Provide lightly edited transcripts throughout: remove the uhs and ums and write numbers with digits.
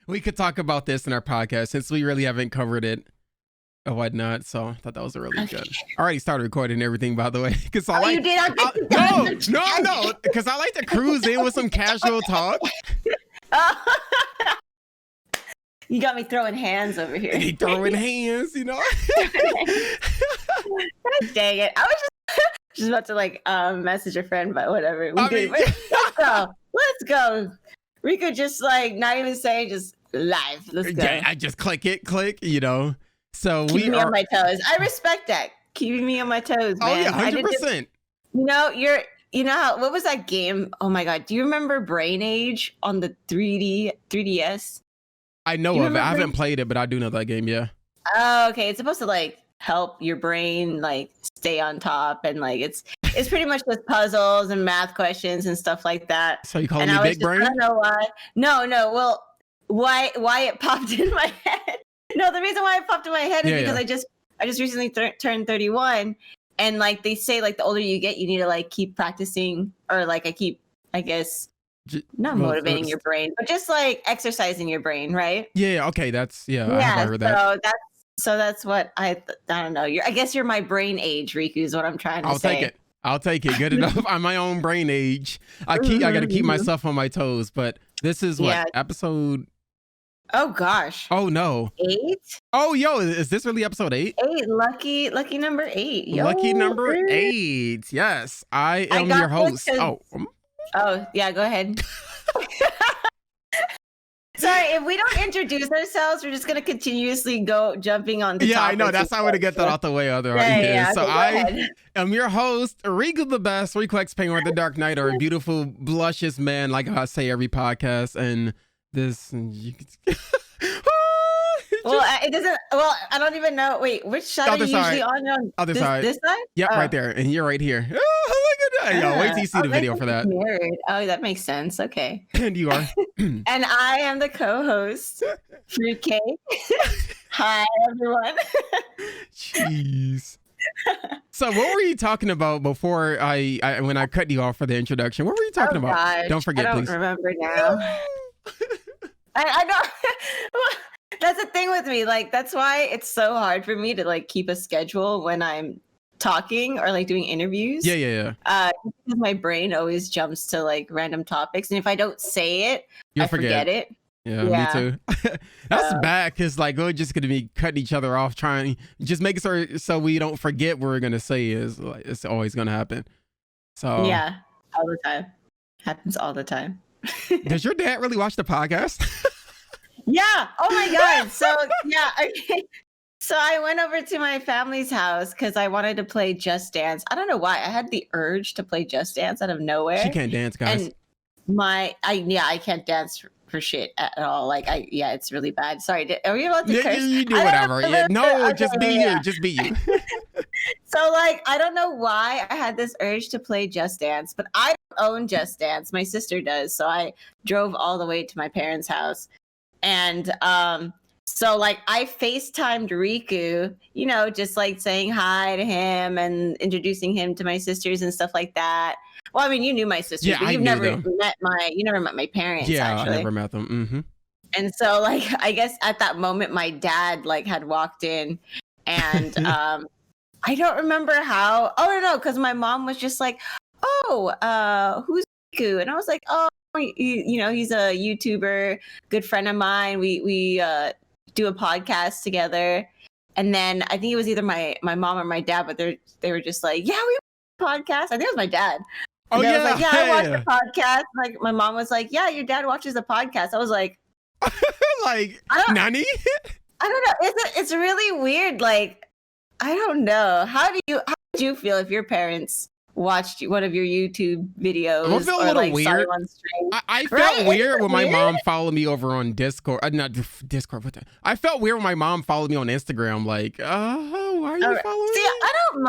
we could talk about this in our podcast since we really haven't covered it or whatnot. So I thought that was a really good. I already started recording and everything, by the way, because I you did? no, because I like to cruise in with some casual talk. You got me throwing hands over here. He throwing hands, you know. God dang it! I was just about to like message a friend, but whatever. Let's go. Rico just like not even saying, just live. Let's go. Yeah, I just click, you know. So keeping me on my toes. I respect that. Keeping me on my toes, man. Oh yeah, 100%. You know how, what was that game? Oh my god, do you remember Brain Age on the 3DS? I know of it. I haven't played it, but I do know that game. Yeah. Oh, okay. It's supposed to like help your brain like stay on top, and like it's pretty much just puzzles and math questions and stuff like that. So you call me big brain? I don't know why. No. Well, why it popped in my head? No, the reason why it popped in my head is because I just recently turned 31, and like they say, like the older you get, you need to like keep practicing, or like I guess. Not motivating your brain, but just like exercising your brain, right? Yeah. Okay. I have heard that. So that's what I don't know. I guess you're my brain age, Riku, is what I'm trying to say. I'll take it. Good enough. I'm my own brain age. I got to keep myself on my toes. But this is what episode. Oh gosh. Oh no. 8. Oh yo, is this really episode 8? 8. Lucky number 8. Yo. Lucky number 8. Yes, I am your host. Oh, yeah, go ahead. Sorry, if we don't introduce ourselves, we're just going to continuously go jumping on the I know. That's how I'm going to get that out the way. So I am your host, Riku the Best, Riku Penguin, the Dark Knight, or a beautiful, luscious man, like I say every podcast. And this... Well, it doesn't. Well, I don't even know. Wait, which side are you usually on? Other side. This side? Yep, right there. And you're right here. Oh, look at that. Yo, wait till you see the video for that. Weird. Oh, that makes sense. Okay. And you are. And I am the co-host, Fruitcake. Hi, everyone. Jeez. So what were you talking about before when I cut you off for the introduction? What were you talking about? Gosh, don't forget, please. I don't remember now. I don't. That's the thing with me. Like, that's why it's so hard for me to like keep a schedule when I'm talking or like doing interviews. Yeah. Because my brain always jumps to like random topics, and if I don't say it, I forget it. Yeah, me too. That's bad, because like we're just gonna be cutting each other off, trying just making sure so we don't forget what we're gonna say. Is like it's always gonna happen. So yeah, all the time. Happens all the time. Does your dad really watch the podcast? Yeah. Oh my God. So yeah. Okay. So I went over to my family's house because I wanted to play Just Dance. I don't know why. I had the urge to play Just Dance out of nowhere. She can't dance, guys. And I can't dance for shit at all. Like it's really bad. Sorry. Are we allowed to curse? You do whatever. No, just be you. Just be you. So like, I don't know why I had this urge to play Just Dance, but I don't own Just Dance. My sister does. So I drove all the way to my parents' house. And so like I FaceTimed Riku, just like saying hi to him and introducing him to my sisters and stuff like that. Well, I mean, you knew my sisters, but you never met my parents. Yeah, actually. I never met them. Mm-hmm. And so like I guess at that moment my dad like had walked in, and I don't remember how. Oh no, because my mom was just like, who's Riku? And I was like, oh. He's a YouTuber, good friend of mine. We do a podcast together, and then I think it was either my mom or my dad, but they were just like, yeah, we podcast. I think it was my dad. And I was like, yeah, I watch the podcast. Like my mom was like, yeah, your dad watches the podcast. I was like, like Nani? I don't know. It's really weird. Like I don't know. How did you feel if your parents watched one of your YouTube videos? I felt a little weird. I felt weird when my mom followed me over on Discord. Not Discord. I felt weird when my mom followed me on Instagram. Like, why are you following me? See, I don't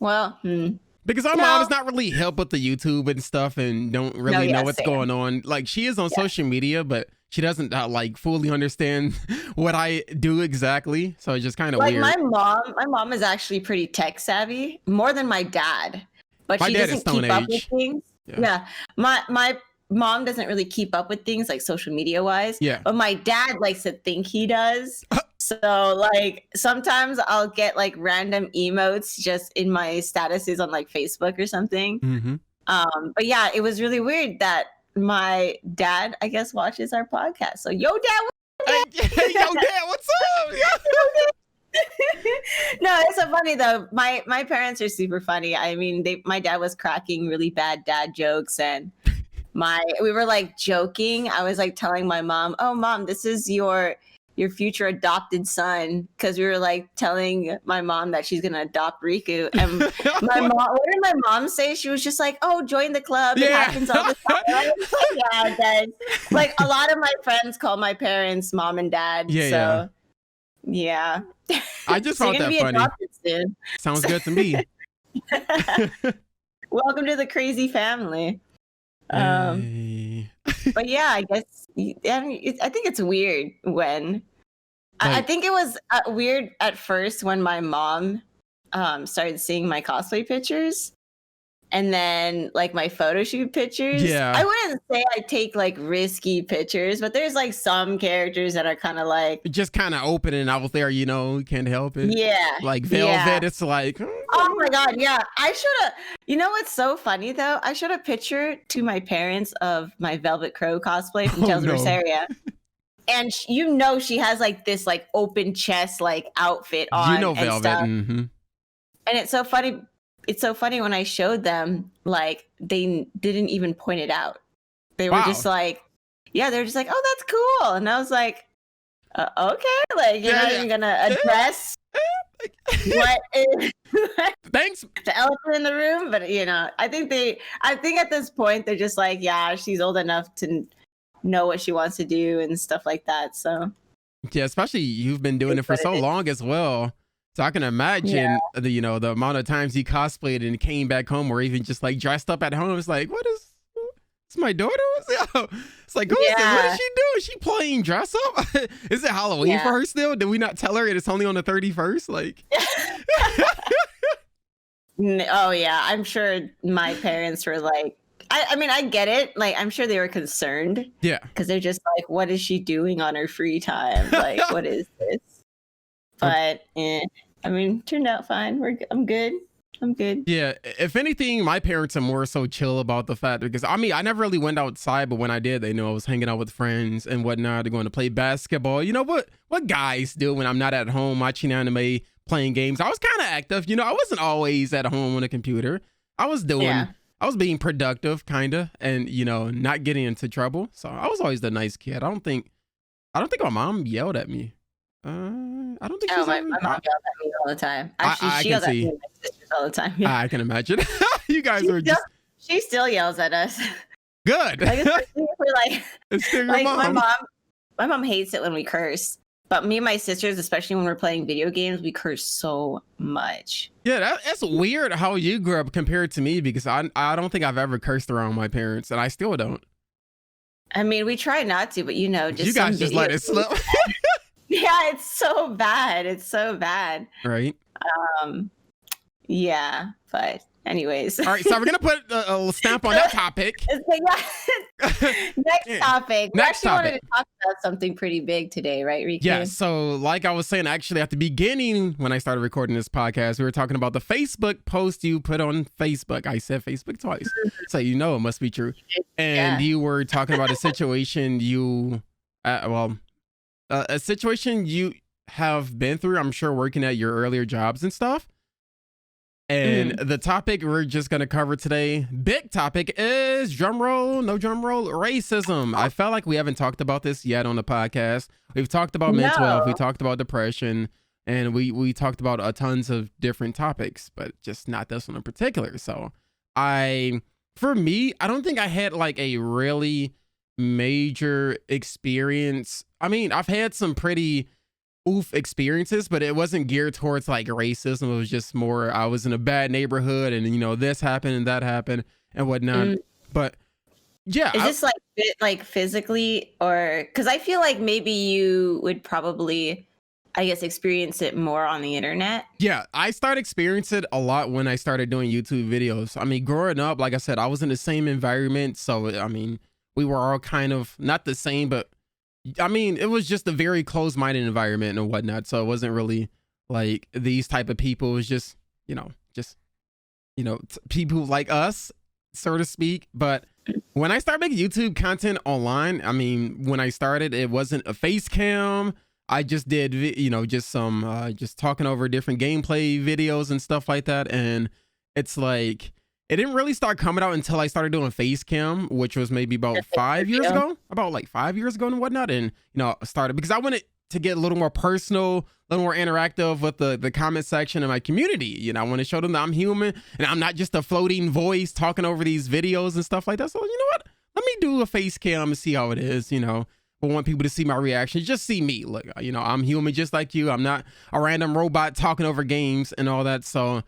mind. Because our mom is not really help with the YouTube and stuff, and don't really know what's going on. Like, she is on social media, but she doesn't like fully understand what I do exactly. So it's just kind of weird. My mom is actually pretty tech savvy, more than my dad. But she doesn't keep up with things. Yeah. My mom doesn't really keep up with things like social media wise. Yeah. But my dad likes to think he does. So like sometimes I'll get like random emotes just in my statuses on like Facebook or something. Mm-hmm. But yeah, it was really weird that my dad, I guess, watches our podcast. So yo, dad, Hey, yo, dad, what's up? No, it's so funny though. My parents are super funny. I mean, my dad was cracking really bad dad jokes, and we were like joking. I was like telling my mom, "Oh, mom, this is your future adopted son," because we were like telling my mom that she's gonna adopt Riku. And my mom, what did my mom say? She was just like, "Oh, join the club. It happens all the time." I was like, yeah, it does. Like a lot of my friends call my parents mom and dad. Yeah. I just found that funny. Sounds good to me. Welcome to the crazy family. Hey. But yeah, I guess I think it's weird when I think it was weird at first when my mom started seeing my cosplay pictures. And then like my photo shoot pictures. Yeah. I wouldn't say I take like risky pictures, but there's like some characters that are kind of like just kind of open and out there, you know, can't help it. Yeah. Like Velvet, it's like oh my God, yeah. I should have, you know what's so funny though? I showed a picture to my parents of my Velvet Crow cosplay from Tales of Berseria. And she has like this like open chest like outfit on. You know Velvet. Mm-hmm. And it's so funny. It's so funny when I showed them, like, they didn't even point it out. They were just like, they're just like, oh, that's cool. And I was like, okay, like, you're not even going to address what is Thanks. the elephant in the room. But, you know, I think at this point, they're just like, yeah, she's old enough to know what she wants to do and stuff like that. So, yeah, especially you've been doing it for so long as well. So I can imagine the amount of times he cosplayed and came back home, or even just like dressed up at home. It's like, it's my daughter? It's like, who is this? What is she doing? Is she playing dress up? Is it Halloween for her still? Did we not tell her it's only on the 31st? Like, oh yeah, I'm sure my parents were like, I mean, I get it. Like, I'm sure they were concerned. Yeah. Because they're just like, what is she doing on her free time? Like, what is this? But I mean, turned out fine. I'm good. Yeah, if anything, my parents are more so chill about the fact, because I mean, I never really went outside, but when I did, they knew I was hanging out with friends and whatnot. They're going to play basketball. You know what guys do when I'm not at home watching anime, playing games. I was kind of active. You know, I wasn't always at home on a computer. I was being productive, kind of, and not getting into trouble. So I was always the nice kid. I don't think my mom yelled at me. I don't think she's my mom yells at me all the time. Actually, she yells at me and my sisters all the time. Yeah. I can imagine. You guys she still yells at us. Good. Like, it's still your like mom. My mom hates it when we curse. But me and my sisters, especially when we're playing video games, we curse so much. Yeah, that's weird how you grew up compared to me, because I don't think I've ever cursed around my parents, and I still don't. I mean, we try not to, but just you guys just let it slip. Yeah, it's so bad. Right. Yeah, but anyways. All right, so we're gonna put a stamp on that topic. Next topic. We actually wanted to talk about something pretty big today, right, Riku? Yeah, so like I was saying, actually at the beginning when I started recording this podcast, we were talking about the Facebook post you put on Facebook. I said Facebook twice, so it must be true. And you were talking about a situation a situation you have been through, I'm sure, working at your earlier jobs and stuff. And the topic we're just going to cover today, big topic, is racism. I felt like we haven't talked about this yet on the podcast. We've talked about mental health, we talked about depression, and we talked about tons of different topics, but just not this one in particular. So for me, I don't think I had like a really major experience. I mean, I've had some pretty experiences, but it wasn't geared towards like racism. It was just more, I was in a bad neighborhood and this happened and that happened and whatnot. But yeah. Is this like physically, or because I feel like maybe you would probably, I guess, experience it more on the internet? Yeah, I started experiencing it a lot when I started doing YouTube videos. I mean, growing up, like I said, I was in the same environment. So, I mean, we were all kind of not the same, but I mean, it was just a very closed-minded environment and whatnot. So it wasn't really like these type of people. It was just, just people like us, so to speak. But when I started making YouTube content online, I mean, when I started, it wasn't a face cam. I just did, just some, just talking over different gameplay videos and stuff like that. And it's like, it didn't really start coming out until I started doing face cam, which was maybe about 5 years ago, about like 5 years ago and whatnot. And, started because I wanted to get a little more personal, a little more interactive with the comment section of my community. I want to show them that I'm human and I'm not just a floating voice talking over these videos and stuff like that. So, you know what? Let me do a face cam and see how it is, I want people to see my reactions, just see me. Look, I'm human just like you. I'm not a random robot talking over games and all that. So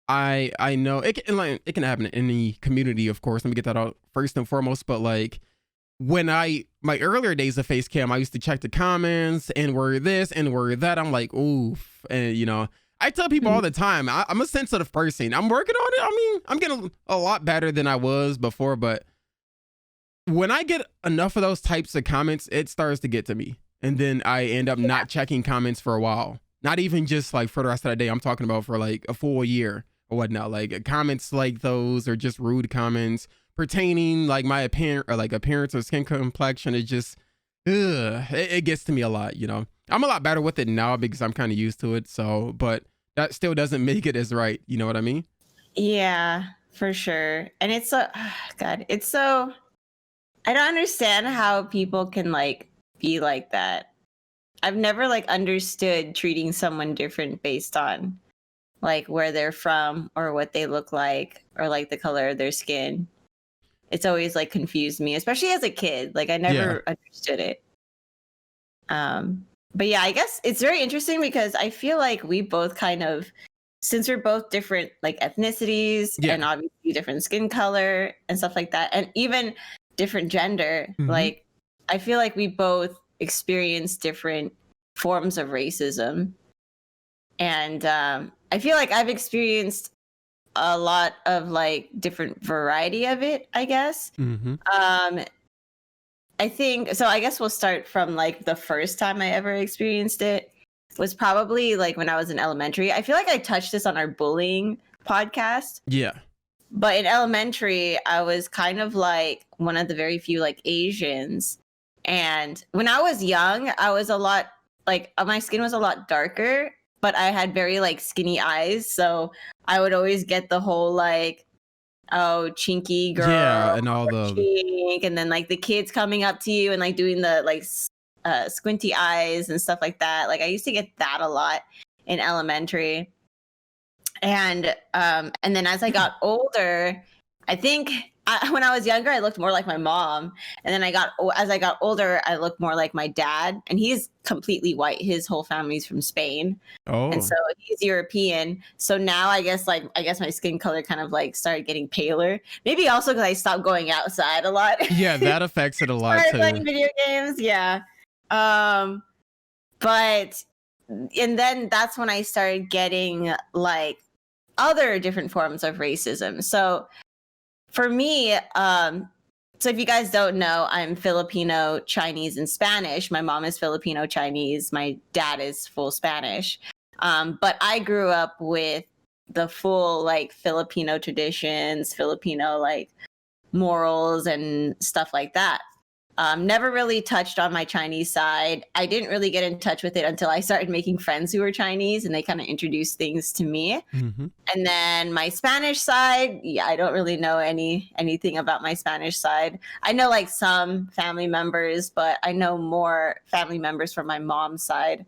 I know it can happen in any community, of course. Let me get that out first and foremost. But like when my earlier days of face cam, I used to check the comments and word this and word that. I'm like, oof. And I tell people all the time, I'm a sensitive person. I'm working on it. I mean, I'm getting a lot better than I was before, but when I get enough of those types of comments, it starts to get to me. And then I end up not checking comments for a while. Not even just like for the rest of the day. I'm talking about for like a full year or whatnot. Like comments like those are just rude comments pertaining like my appearance or skin complexion. It just, it gets to me a lot, I'm a lot better with it now because I'm kind of used to it. So, but that still doesn't make it as right. You know what I mean? Yeah, for sure. And it's so, God, it's so, I don't understand how people can like be like that. I've never like understood treating someone different based on like where they're from or what they look like or like the color of their skin. It's always like confused me, especially as a kid. Like I never understood it. But yeah, I guess it's very interesting because I feel like we both kind of, since we're both different like ethnicities and obviously different skin color and stuff like that, and even different gender, like I feel like we both experience different forms of racism. And I feel like I've experienced a lot of like different variety of it, I guess. I think so. I guess we'll start from like the first time I ever experienced it was probably like when I was in elementary. I feel like I touched this on our bullying podcast. Yeah. But in elementary, I was kind of like one of the very few like Asians. And when I was young, I was a lot like my skin was a lot darker, but I had very like skinny eyes. So I would always get the whole like, oh, chinky girl. Yeah, and all the chink, and then like the kids coming up to you and like doing the like squinty eyes and stuff like that. Like I used to get that a lot in elementary. And then as I got older, I think when I was younger, I looked more like my mom. And then as I got older, I looked more like my dad. And he's completely white. His whole family's from Spain. Oh. And so he's European. So now I guess my skin color kind of like started getting paler. Maybe also because I stopped going outside a lot. Yeah, that affects it a lot too. Playing video games, yeah. But and then that's when I started getting like other different forms of racism. So for me, so if you guys don't know, I'm Filipino, Chinese, and Spanish. My mom is Filipino, Chinese. My dad is full Spanish. But I grew up with the full like Filipino traditions, Filipino like morals and stuff like that. Never really touched on my Chinese side. I didn't really get in touch with it until I started making friends who were Chinese and they kind of introduced things to me. And then my Spanish side, I don't really know anything about my Spanish side. I know like some family members, but I know more family members from my mom's side.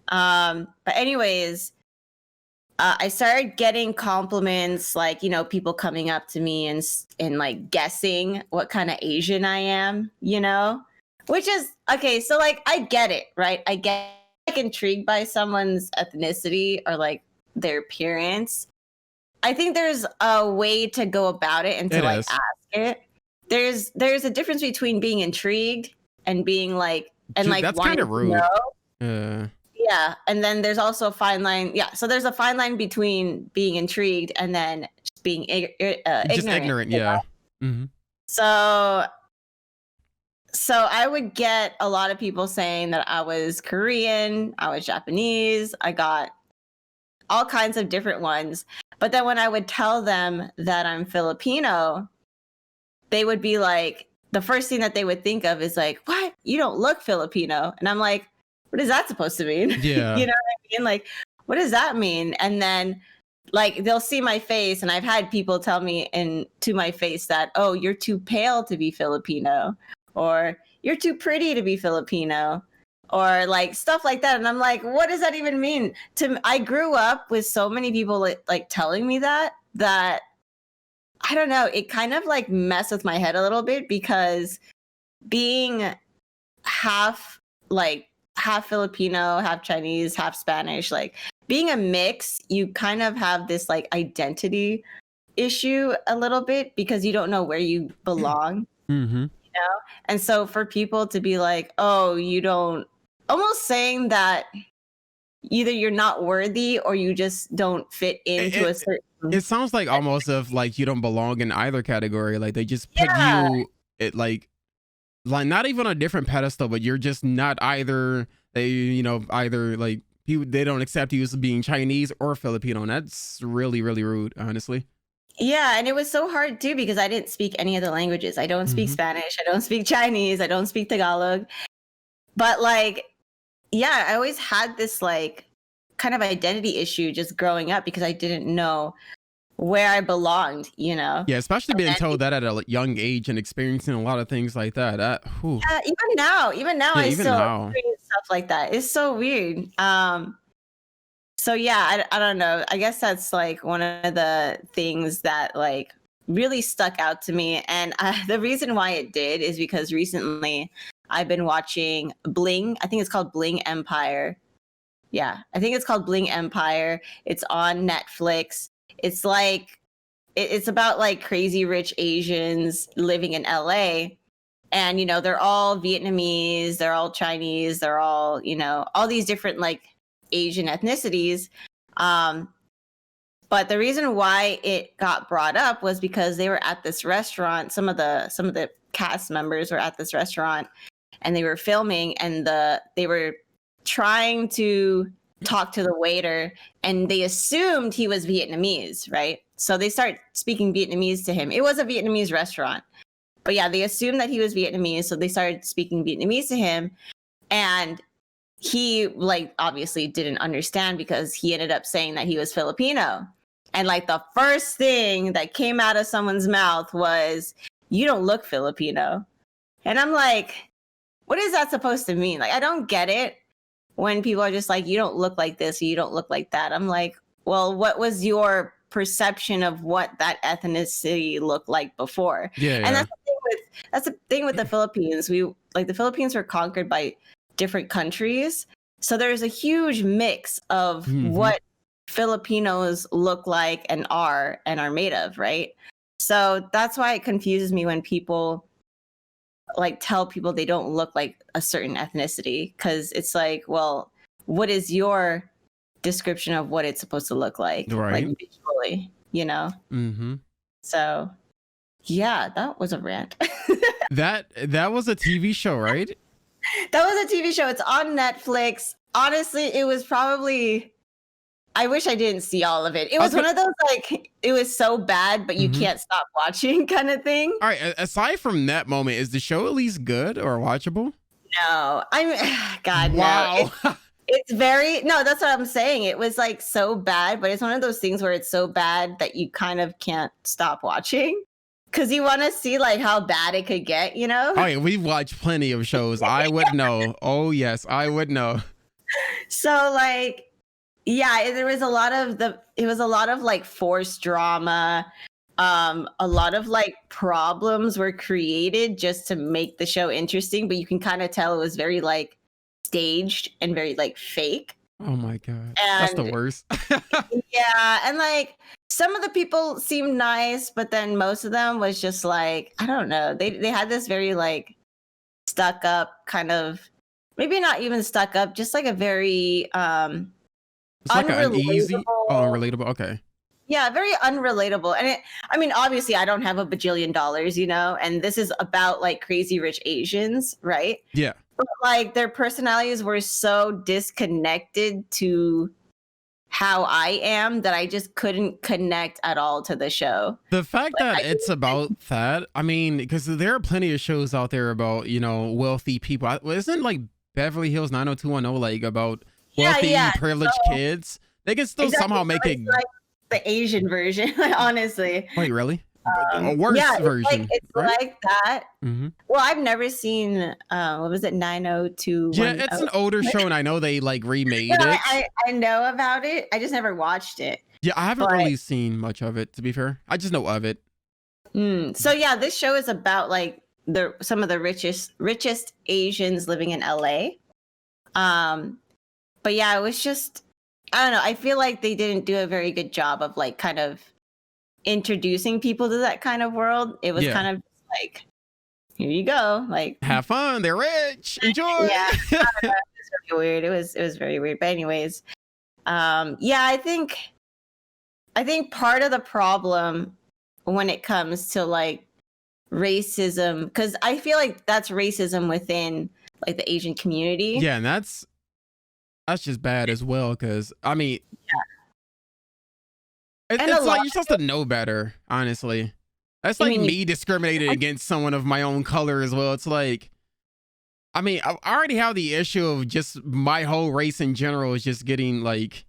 But anyways, I started getting compliments, like, people coming up to me and like guessing what kind of Asian I am, which is okay. So like, I get it, right? I get like intrigued by someone's ethnicity or like their appearance. I think there's a way to go about it and to like ask it. There's a difference between being intrigued and being like, and like that's kind of rude. Yeah, and then there's also a fine line. Yeah, so there's a fine line between being intrigued and then just being ignorant. Just ignorant, yeah. So so I would get a lot of people saying that I was Korean, I was Japanese, I got all kinds of different ones. But then when I would tell them that I'm Filipino, they would be like, the first thing that they would think of is like, what? You don't look Filipino. And I'm like, what is that supposed to mean? Yeah. You know what I mean? Like, what does that mean? And then like they'll see my face, and I've had people tell me to my face that, oh, you're too pale to be Filipino, or you're too pretty to be Filipino, or like stuff like that. And I'm like, what does that even mean? I grew up with so many people like telling me that I don't know, it kind of like messed with my head a little bit, because being half Filipino, half Chinese, half Spanish, like being a mix, you kind of have this like identity issue a little bit, because you don't know where you belong. Mm-hmm. You know? And so for people to be like, oh, you don't, almost saying that either you're not worthy or you just don't fit into a certain. It sounds like almost of like you don't belong in either category. Like they just put you like not even on a different pedestal, but you're just not either. Either like people, they don't accept you as being Chinese or Filipino, and that's really, really rude, honestly. Yeah, and it was so hard too, because I didn't speak any of the languages. I don't speak Spanish, I don't speak Chinese, I don't speak Tagalog. But like, yeah, I always had this like kind of identity issue just growing up, because I didn't know where I belonged, you know? Yeah, especially being told that at a young age and experiencing a lot of things like that. Yeah, even now, I still experience stuff like that. It's so weird. So yeah, I don't know. I guess that's like one of the things that like really stuck out to me. And the reason why it did is because recently I've been watching Bling. I think it's called Bling Empire. Yeah, I think it's called Bling Empire. It's on Netflix. It's like, it's about like crazy rich Asians living in LA. And, you know, they're all Vietnamese, they're all Chinese, they're all, you know, all these different like Asian ethnicities. But the reason why it got brought up was because they were at this restaurant. Some of the cast members were at this restaurant, and they were filming, and they were trying to talk to the waiter, and they assumed he was Vietnamese, right? So they start speaking Vietnamese to him. It was a Vietnamese restaurant, but yeah, they assumed that he was Vietnamese, so they started speaking Vietnamese to him, and he like obviously didn't understand, because he ended up saying that he was Filipino. And like the first thing that came out of someone's mouth was, "You don't look Filipino." And I'm like, what is that supposed to mean? Like, I don't get it when people are just like, you don't look like this, or you don't look like that. I'm like, well, what was your perception of what that ethnicity looked like before? Yeah. And that's the thing with the Philippines. The Philippines were conquered by different countries. So there's a huge mix of what Filipinos look like and are made of, right? So that's why it confuses me when people like tell people they don't look like a certain ethnicity, because it's like, well, what is your description of what it's supposed to look like, right? Like visually, you know? So yeah, that was a rant. that was a TV show, right? That was a TV show. It's on Netflix. Honestly, it was probably, I wish I didn't see all of it. It was one of those like, it was so bad, but you can't stop watching kind of thing. All right. Aside from that moment, is the show at least good or watchable? No, God, wow. No. It's no, that's what I'm saying. It was like so bad, but it's one of those things where it's so bad that you kind of can't stop watching, because you want to see like how bad it could get, you know? Oh yeah, we've watched plenty of shows. I would know. Oh yes, I would know. So like, yeah, it was a lot of like forced drama. A lot of like problems were created just to make the show interesting, but you can kind of tell it was very like staged and very like fake. Oh my god, that's the worst. Yeah, and like some of the people seemed nice, but then most of them was just like, I don't know. They had this very like stuck up kind of, maybe not even stuck up, just like a very it's like an uneasy, unrelatable. Okay. Yeah, very unrelatable. And I mean, obviously I don't have a bajillion dollars, you know, and this is about like crazy rich Asians, right? Yeah. But like their personalities were so disconnected to how I am that I just couldn't connect at all to the show. The fact Like that I it's about that, I mean, because there are plenty of shows out there about, wealthy people. Isn't like Beverly Hills 90210 like about yeah, wealthy, yeah. privileged So kids? They can still exactly. somehow So make it. it's like the Asian version, honestly. Wait, really? A Yeah, worse version, it's right? like that. Hmm. Well, I've never seen what was it, Yeah, 90210? it's an older show, and I know they like No, remade it. I know about it. I just never watched it. Yeah, I haven't But really seen much of it, to be fair. I just know of it. so yeah, this show is about like some of the richest Asians living in LA. But yeah, it was just, I don't know. I feel like they didn't do a very good job of like kind of introducing people to that kind of world. It was Yeah. kind of like, here you go, like Have fun. They're rich. Enjoy. yeah. I don't know, it was really weird. It was very weird. But anyways, yeah, I think part of the problem when it comes to like racism, because I feel like that's racism within like the Asian community. Yeah, and that's just bad as well. Because I mean, And a it's lot like you're supposed to know better. Honestly, that's I like mean, me discriminating against someone of my own color as well. It's like, I mean, I already have the issue of just my whole race in general is just getting like,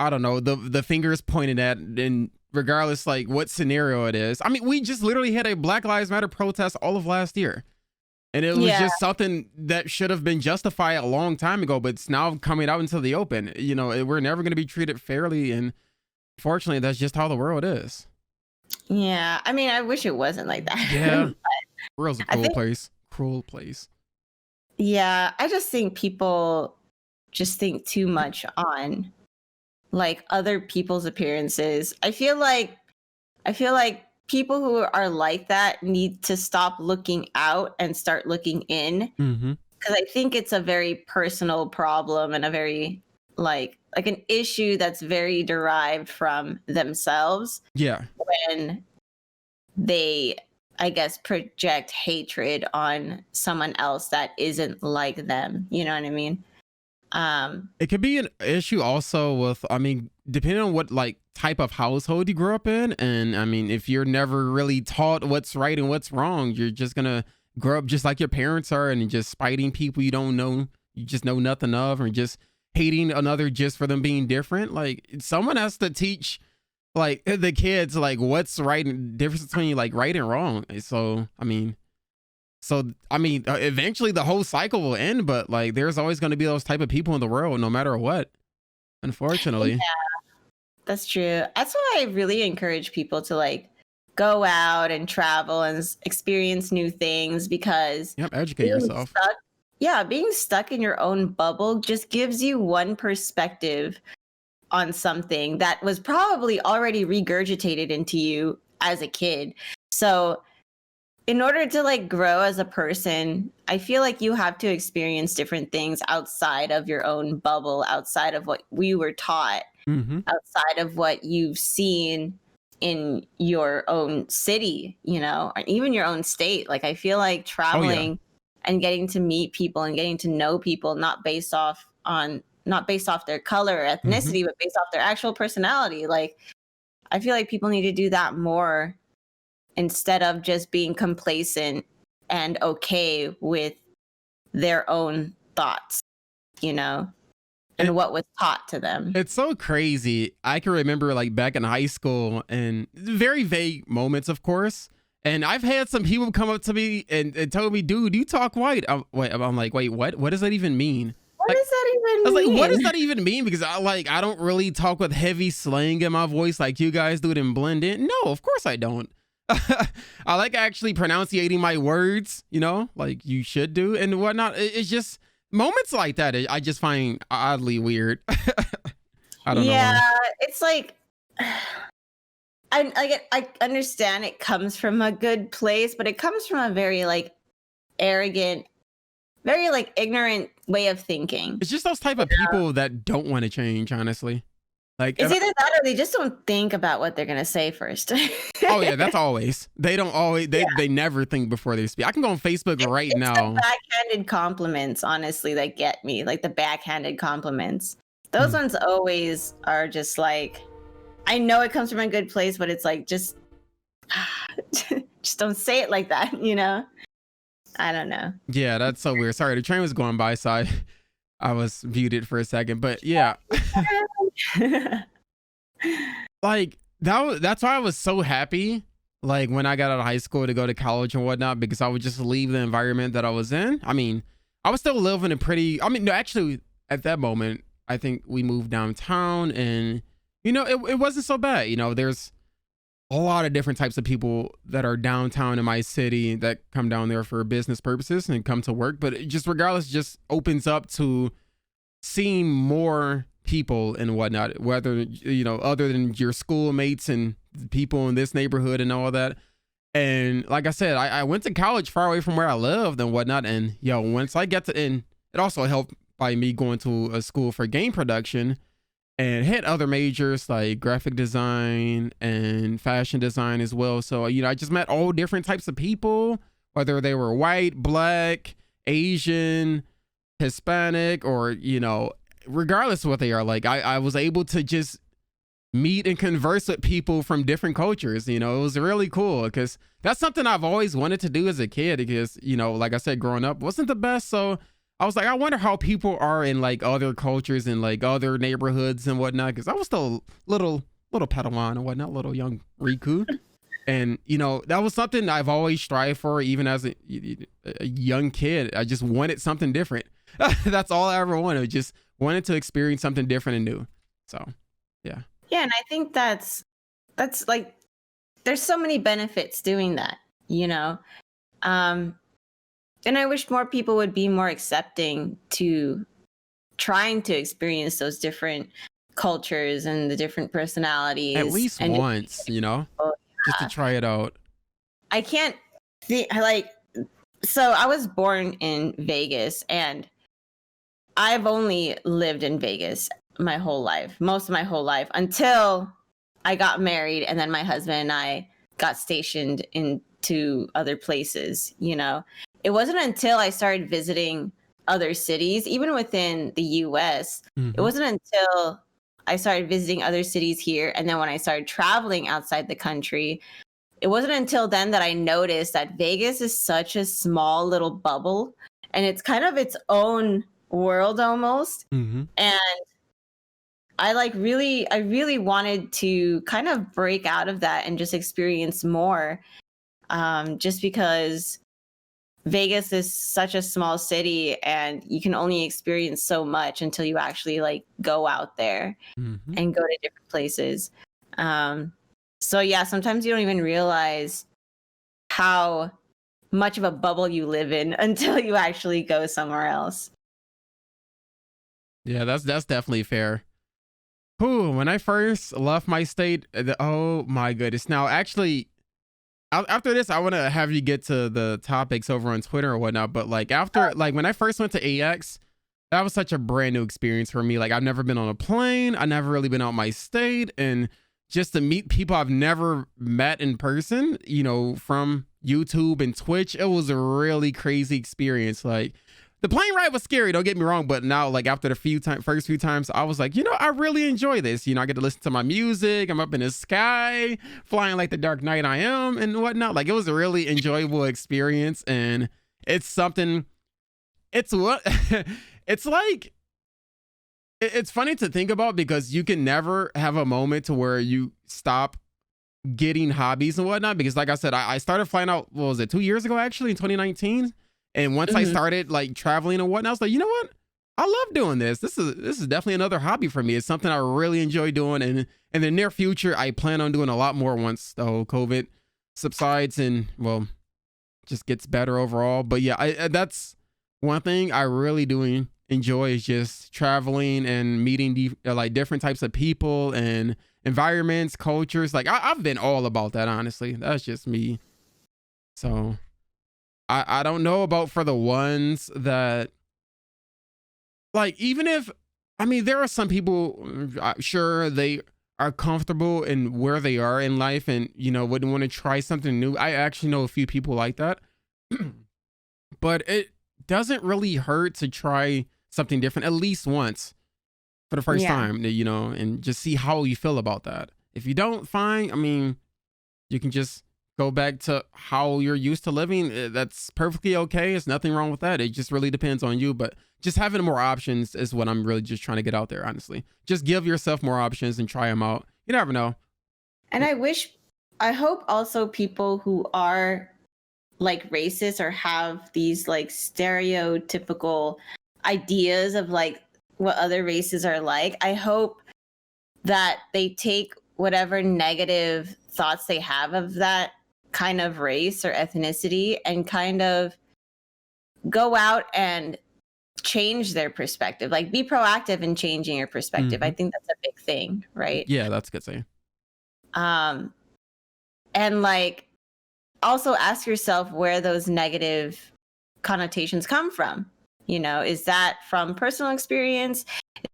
I don't know, the fingers pointed at, and regardless like what scenario it is. I mean, we just literally had a Black Lives Matter protest all of last year. And it was yeah, just something that should have been justified a long time ago, but it's now coming out into the open. We're never going to be treated fairly. And fortunately, that's just how the world is. yeah. I mean, I wish it wasn't like that. Yeah. The world's a I cruel think, place. Cruel place. yeah, I just think people just think too much on like other people's appearances. I feel like people who are like that need to stop looking out and start looking in, Mm-hmm. because I think it's a very personal problem and a very like an issue that's very derived from themselves Yeah. when they, I guess, project hatred on someone else that isn't like them. You know what I mean? It could be an issue also with, I mean, depending on what like type of household you grew up in. And I mean, if you're never really taught what's right and what's wrong, you're just gonna grow up just like your parents are and just spiting people you don't know, you just know nothing of, or just hating another just for them being different. Like someone has to teach like the kids like what's right and difference between like right and wrong. So eventually the whole cycle will end, but like there's always going to be those type of people in the world no matter what, unfortunately. Yeah, that's true. That's why I really encourage people to like go out and travel and experience new things, because Yep, educate yourself. being stuck in your own bubble just gives you one perspective on something that was probably already regurgitated into you as a kid. So in order to like grow as a person, I feel like you have to experience different things outside of your own bubble, outside of what we were taught, Mm-hmm. outside of what you've seen in your own city, or even your own state. Like I feel like traveling and getting to meet people and getting to know people not based off their color or ethnicity, but based off their actual personality. Like I feel like people need to do that more, instead of just being complacent and okay with their own thoughts, and what was taught to them. It's so crazy. I can remember like back in high school, and very vague moments, of course. And I've had some people come up to me and told me, dude, you talk white. I'm like, wait, what? What does that even mean? What does that even mean? I was like, what does that even mean? Because I don't really talk with heavy slang in my voice like you guys do it and blend in. No, of course I don't. I like actually pronunciating my words, like you should do and whatnot. It's just moments like that I just find oddly weird. I don't know. Yeah, it's like I understand it comes from a good place, but it comes from a very like arrogant, very like ignorant way of thinking. It's just those type of people that don't want to change, honestly. Like, It's either that or they just don't think about what they're gonna say first. oh yeah, that's always. They don't always. They never think before they speak. I can go on Facebook right It's the now. backhanded compliments, honestly, that get me. Like the backhanded compliments. Those ones always are just like, I know it comes from a good place, but it's like just don't say it like that, you know? I don't know. Yeah, that's so weird. Sorry, the train was going by, so I was muted for a second. But yeah, like that's why I was so happy. Like when I got out of high school to go to college and whatnot, because I would just leave the environment that I was in. I mean, I was still living a pretty. I mean, no, actually, at that moment, I think we moved downtown, and it wasn't so bad. There's a lot of different types of people that are downtown in my city that come down there for business purposes and come to work. But it just regardless, just opens up to seeing more people and whatnot, whether, other than your schoolmates and people in this neighborhood and all that. And like I said, I went to college far away from where I lived and whatnot. And once I get to, and it also helped by me going to a school for game production and hit other majors like graphic design and fashion design as well. So, I just met all different types of people, whether they were white, black, Asian, Hispanic, or, regardless of what they are. Like I was able to just meet and converse with people from different cultures. It was really cool because that's something I've always wanted to do as a kid because, like I said, growing up wasn't the best. So I was like, I wonder how people are in like other cultures and like other neighborhoods and whatnot. Cause I was still little Padawan and whatnot, little young Riku. And, that was something I've always strived for, even as a young kid. I just wanted something different. That's all I ever wanted. Just wanted to experience something different and new. So, yeah. Yeah. And I think that's like, there's so many benefits doing that, and I wish more people would be more accepting to trying to experience those different cultures and the different personalities. At least and once, just to try it out. I can't think so I was born in Vegas and I've only lived in Vegas most of my whole life until I got married, and then my husband and I got stationed into other places, It wasn't until I started visiting other cities, even within the US, It wasn't until I started visiting other cities here, and then when I started traveling outside the country, it wasn't until then that I noticed that Vegas is such a small little bubble, and it's kind of its own world almost. And I really wanted to kind of break out of that and just experience more, just because Vegas is such a small city and you can only experience so much until you actually like go out there and go to different places. So yeah, sometimes you don't even realize how much of a bubble you live in until you actually go somewhere else. Yeah, that's definitely fair. When I first left my state, oh my goodness. Now, actually, after this, I want to have you get to the topics over on Twitter or whatnot. But like when I first went to AX, that was such a brand new experience for me. Like I've never been on a plane. I never really been out my state, and just to meet people I've never met in person, from YouTube and Twitch, it was a really crazy experience. Like the plane ride was scary, don't get me wrong, but now like after the first few times, I was like, I really enjoy this. I get to listen to my music. I'm up in the sky, flying like the Dark Knight I am and whatnot. Like it was a really enjoyable experience, and it's something. It's what it's like. It's funny to think about because you can never have a moment to where you stop getting hobbies and whatnot. Because like I said, I started flying out, what was it, 2 years ago, actually, in 2019. And once I started like traveling and whatnot, I was like, you know what? I love doing this. This is definitely another hobby for me. It's something I really enjoy doing. And in the near future, I plan on doing a lot more once the whole COVID subsides and, well, just gets better overall. But yeah, that's one thing I really do enjoy is just traveling and meeting like different types of people and environments, cultures. Like I've been all about that, honestly. That's just me. So I don't know about for the ones that like, even if I mean, there are some people, sure, they are comfortable in where they are in life and, wouldn't want to try something new. I actually know a few people like that. But it doesn't really hurt to try something different at least once for the first Yeah. time, and just see how you feel about that. If you don't, fine. I mean, you can just go back to how you're used to living. That's perfectly okay. There's nothing wrong with that. It just really depends on you. But just having more options is what I'm really just trying to get out there, honestly. Just give yourself more options and try them out. You never know. And I hope also people who are like racist or have these like stereotypical ideas of like what other races are like, I hope that they take whatever negative thoughts they have of that kind of race or ethnicity and kind of go out and change their perspective, like be proactive in changing your perspective. I think that's a big thing, right? Yeah, that's a good saying. And like also ask yourself where those negative connotations come from. Is that from personal experience?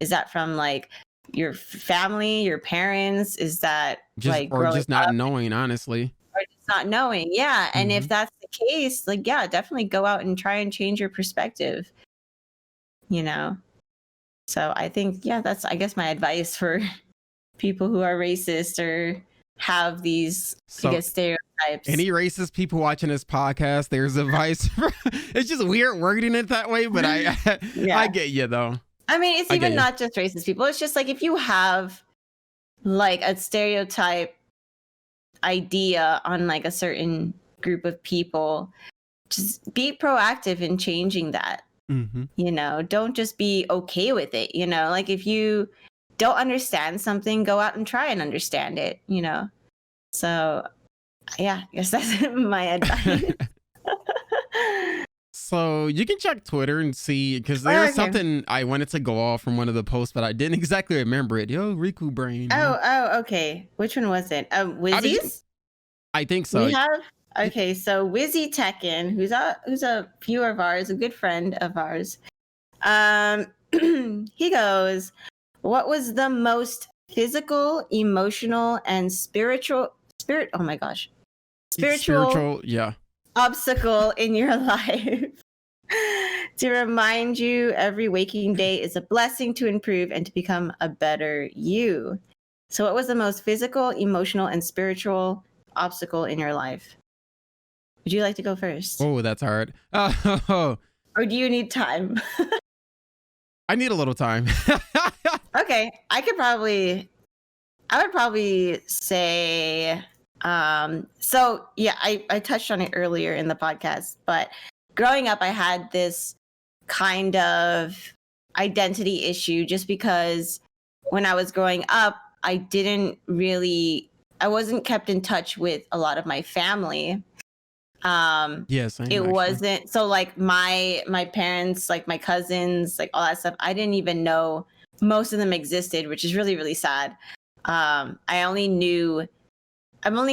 Is that from like your family, your parents? Is that like growing just not up knowing, honestly. or just not knowing? Yeah. And if that's the case, like, yeah, definitely go out and try and change your perspective, So I think, yeah, that's, I guess, my advice for people who are racist or have these, I guess, stereotypes. Any racist people watching this podcast, there's advice. It's just weird wording it that way, but I get you though. I mean, it's even not just racist people. It's just like if you have like a stereotype idea on like a certain group of people, just be proactive in changing that. Don't just be okay with it. Like if you don't understand something, go out and try and understand it. So yeah, I guess that's my advice. So you can check Twitter and see, because there's something I wanted to go off from one of the posts, but I didn't exactly remember it. Yo, Riku brain. Oh, okay. Which one was it? Wizzy's? I think so. We have so Wizzy Tekken, who's a viewer of ours, a good friend of ours. He goes, "What was the most physical, emotional, and spiritual yeah, obstacle in your life to remind you every waking day is a blessing to improve and to become a better you? So what was the most physical, emotional, and spiritual obstacle in your life?" Would you like to go first? Oh, that's hard. Or do you need time? I need a little time. Okay, I would probably say, so yeah, I touched on it earlier in the podcast, but growing up, I had this kind of identity issue just because when I was growing up, I wasn't kept in touch with a lot of my family. Yes, it wasn't so like my parents, like my cousins, like all that stuff, I didn't even know most of them existed, which is really, really sad. I've only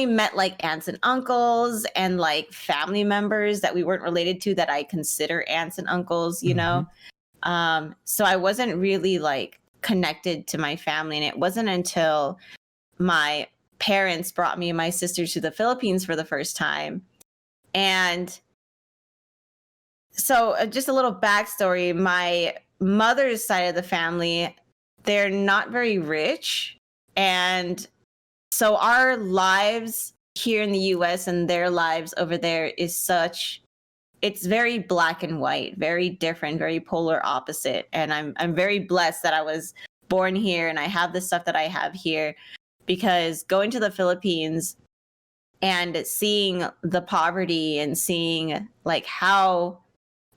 met like aunts and uncles and like family members that we weren't related to that I consider aunts and uncles, so I wasn't really like connected to my family. And it wasn't until my parents brought me and my sister to the Philippines for the first time. And so just a little backstory, my mother's side of the family, they're not very rich. And so our lives here in the US and their lives over there it's very black and white, very different, very polar opposite. And I'm very blessed that I was born here and I have the stuff that I have here, because going to the Philippines and seeing the poverty and seeing like how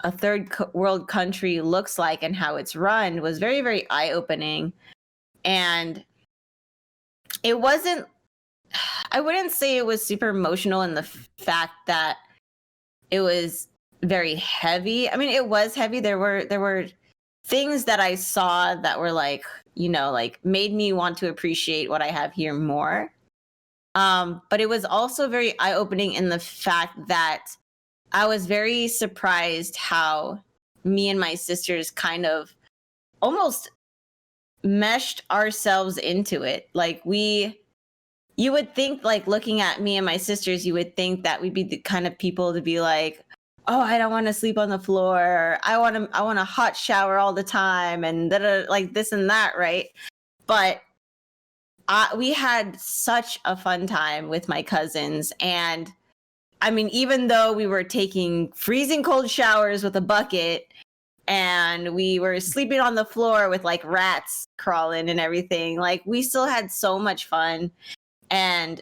a third world country looks like and how it's run was very, very eye-opening. And I wouldn't say it was super emotional in the fact that it was very heavy. I mean, it was heavy. There were things that I saw that were like, like made me want to appreciate what I have here more. But it was also very eye-opening in the fact that I was very surprised how me and my sisters kind of almost meshed ourselves into it. Like you would think, like, looking at me and my sisters, you would think that we'd be the kind of people to be like, oh, I don't want to sleep on the floor. Or, I want a hot shower all the time, and like this and that, right? But we had such a fun time with my cousins. And I mean, even though we were taking freezing cold showers with a bucket and we were sleeping on the floor with like rats crawling and everything, like we still had so much fun. And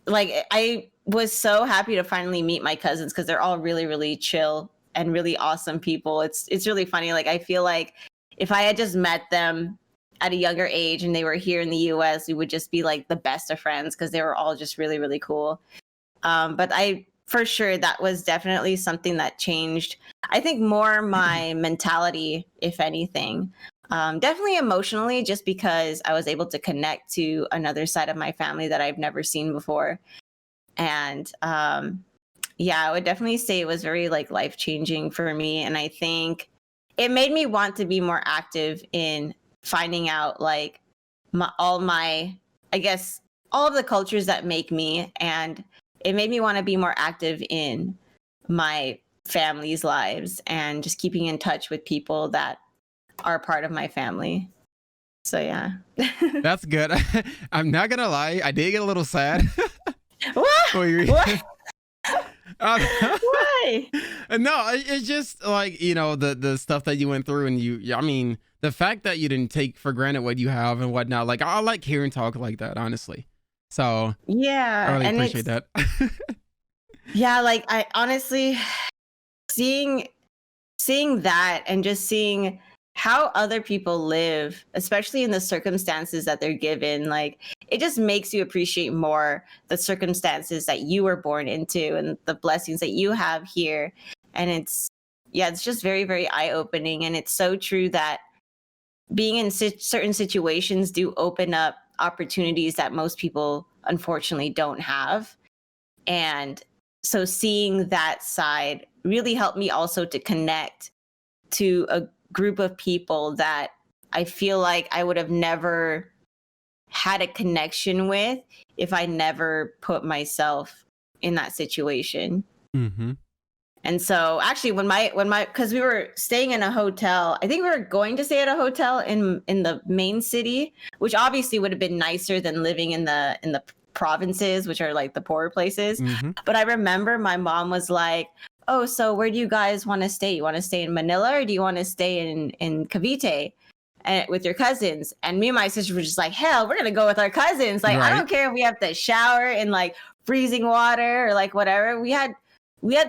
like I was so happy to finally meet my cousins because they're all really, really chill and really awesome people. It's really funny. Like I feel like if I had just met them at a younger age and they were here in the US, we would just be like the best of friends because they were all just really, really cool. But for sure, that was definitely something that changed. I think more my mentality, if anything. Definitely emotionally, just because I was able to connect to another side of my family that I've never seen before. And yeah, I would definitely say it was very like life-changing for me. And I think it made me want to be more active in finding out like all of the cultures that make me. And it made me want to be more active in my family's lives and just keeping in touch with people that are part of my family. So yeah. That's good. I'm not gonna lie, I did get a little sad. What? What? Why? No, it's just like, you know, the stuff that you went through, and I mean, the fact that you didn't take for granted what you have and whatnot. Like, I like hearing talk like that, honestly. So yeah, I really appreciate that. Yeah, like I honestly seeing that and just seeing how other people live, especially in the circumstances that they're given, like it just makes you appreciate more the circumstances that you were born into and the blessings that you have here. And it's just very, very eye-opening. And it's so true that being in certain situations do open up opportunities that most people unfortunately don't have. And so seeing that side really helped me also to connect to a group of people that I feel like I would have never had a connection with if I never put myself in that situation. Mm-hmm. And so actually when my because we were staying in a hotel, I think we were going to stay at a hotel in the main city, which obviously would have been nicer than living in the provinces, which are like the poorer places. Mm-hmm. But I remember my mom was like, oh, so where do you guys want to stay? You want to stay in Manila or do you want to stay in Cavite with your cousins? And me and my sister were just like, hell, we're going to go with our cousins. Like, Right. I don't care if we have to shower in like freezing water or like whatever. We had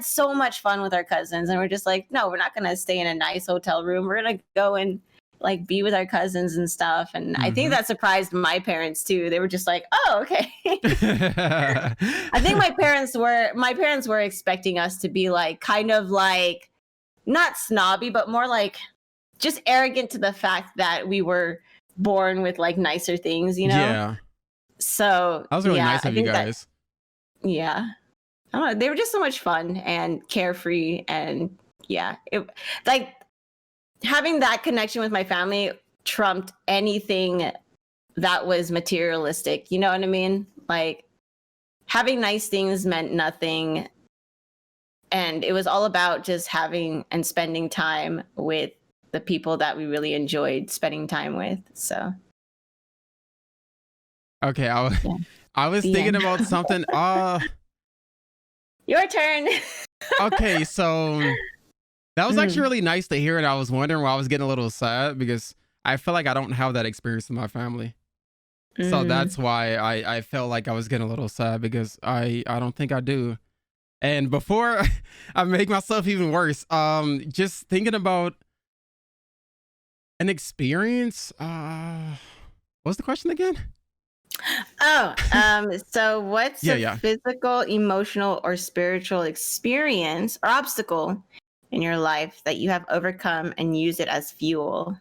so much fun with our cousins and we're just like, no, we're not going to stay in a nice hotel room. We're going to go and like be with our cousins and stuff. And I think that surprised my parents too. They were just like, oh, okay. I think my parents were expecting us to be like kind of like not snobby, but more like just arrogant to the fact that we were born with like nicer things, you know? Yeah. So that was really nice of you guys. Yeah. I don't know, they were just so much fun and carefree, and yeah, it like having that connection with my family trumped anything that was materialistic. You know what I mean? Like having nice things meant nothing. And it was all about just having and spending time with the people that we really enjoyed spending time with. So. Okay. I was thinking about something. Your turn. Okay. So that was actually really nice to hear. And I was wondering why I was getting a little sad because I feel like I don't have that experience in my family. So that's why I felt like I was getting a little sad because I don't think I do. And before I make myself even worse, just thinking about an experience. What's the question again? So what's a physical, emotional, or spiritual experience or obstacle in your life that you have overcome and use it as fuel?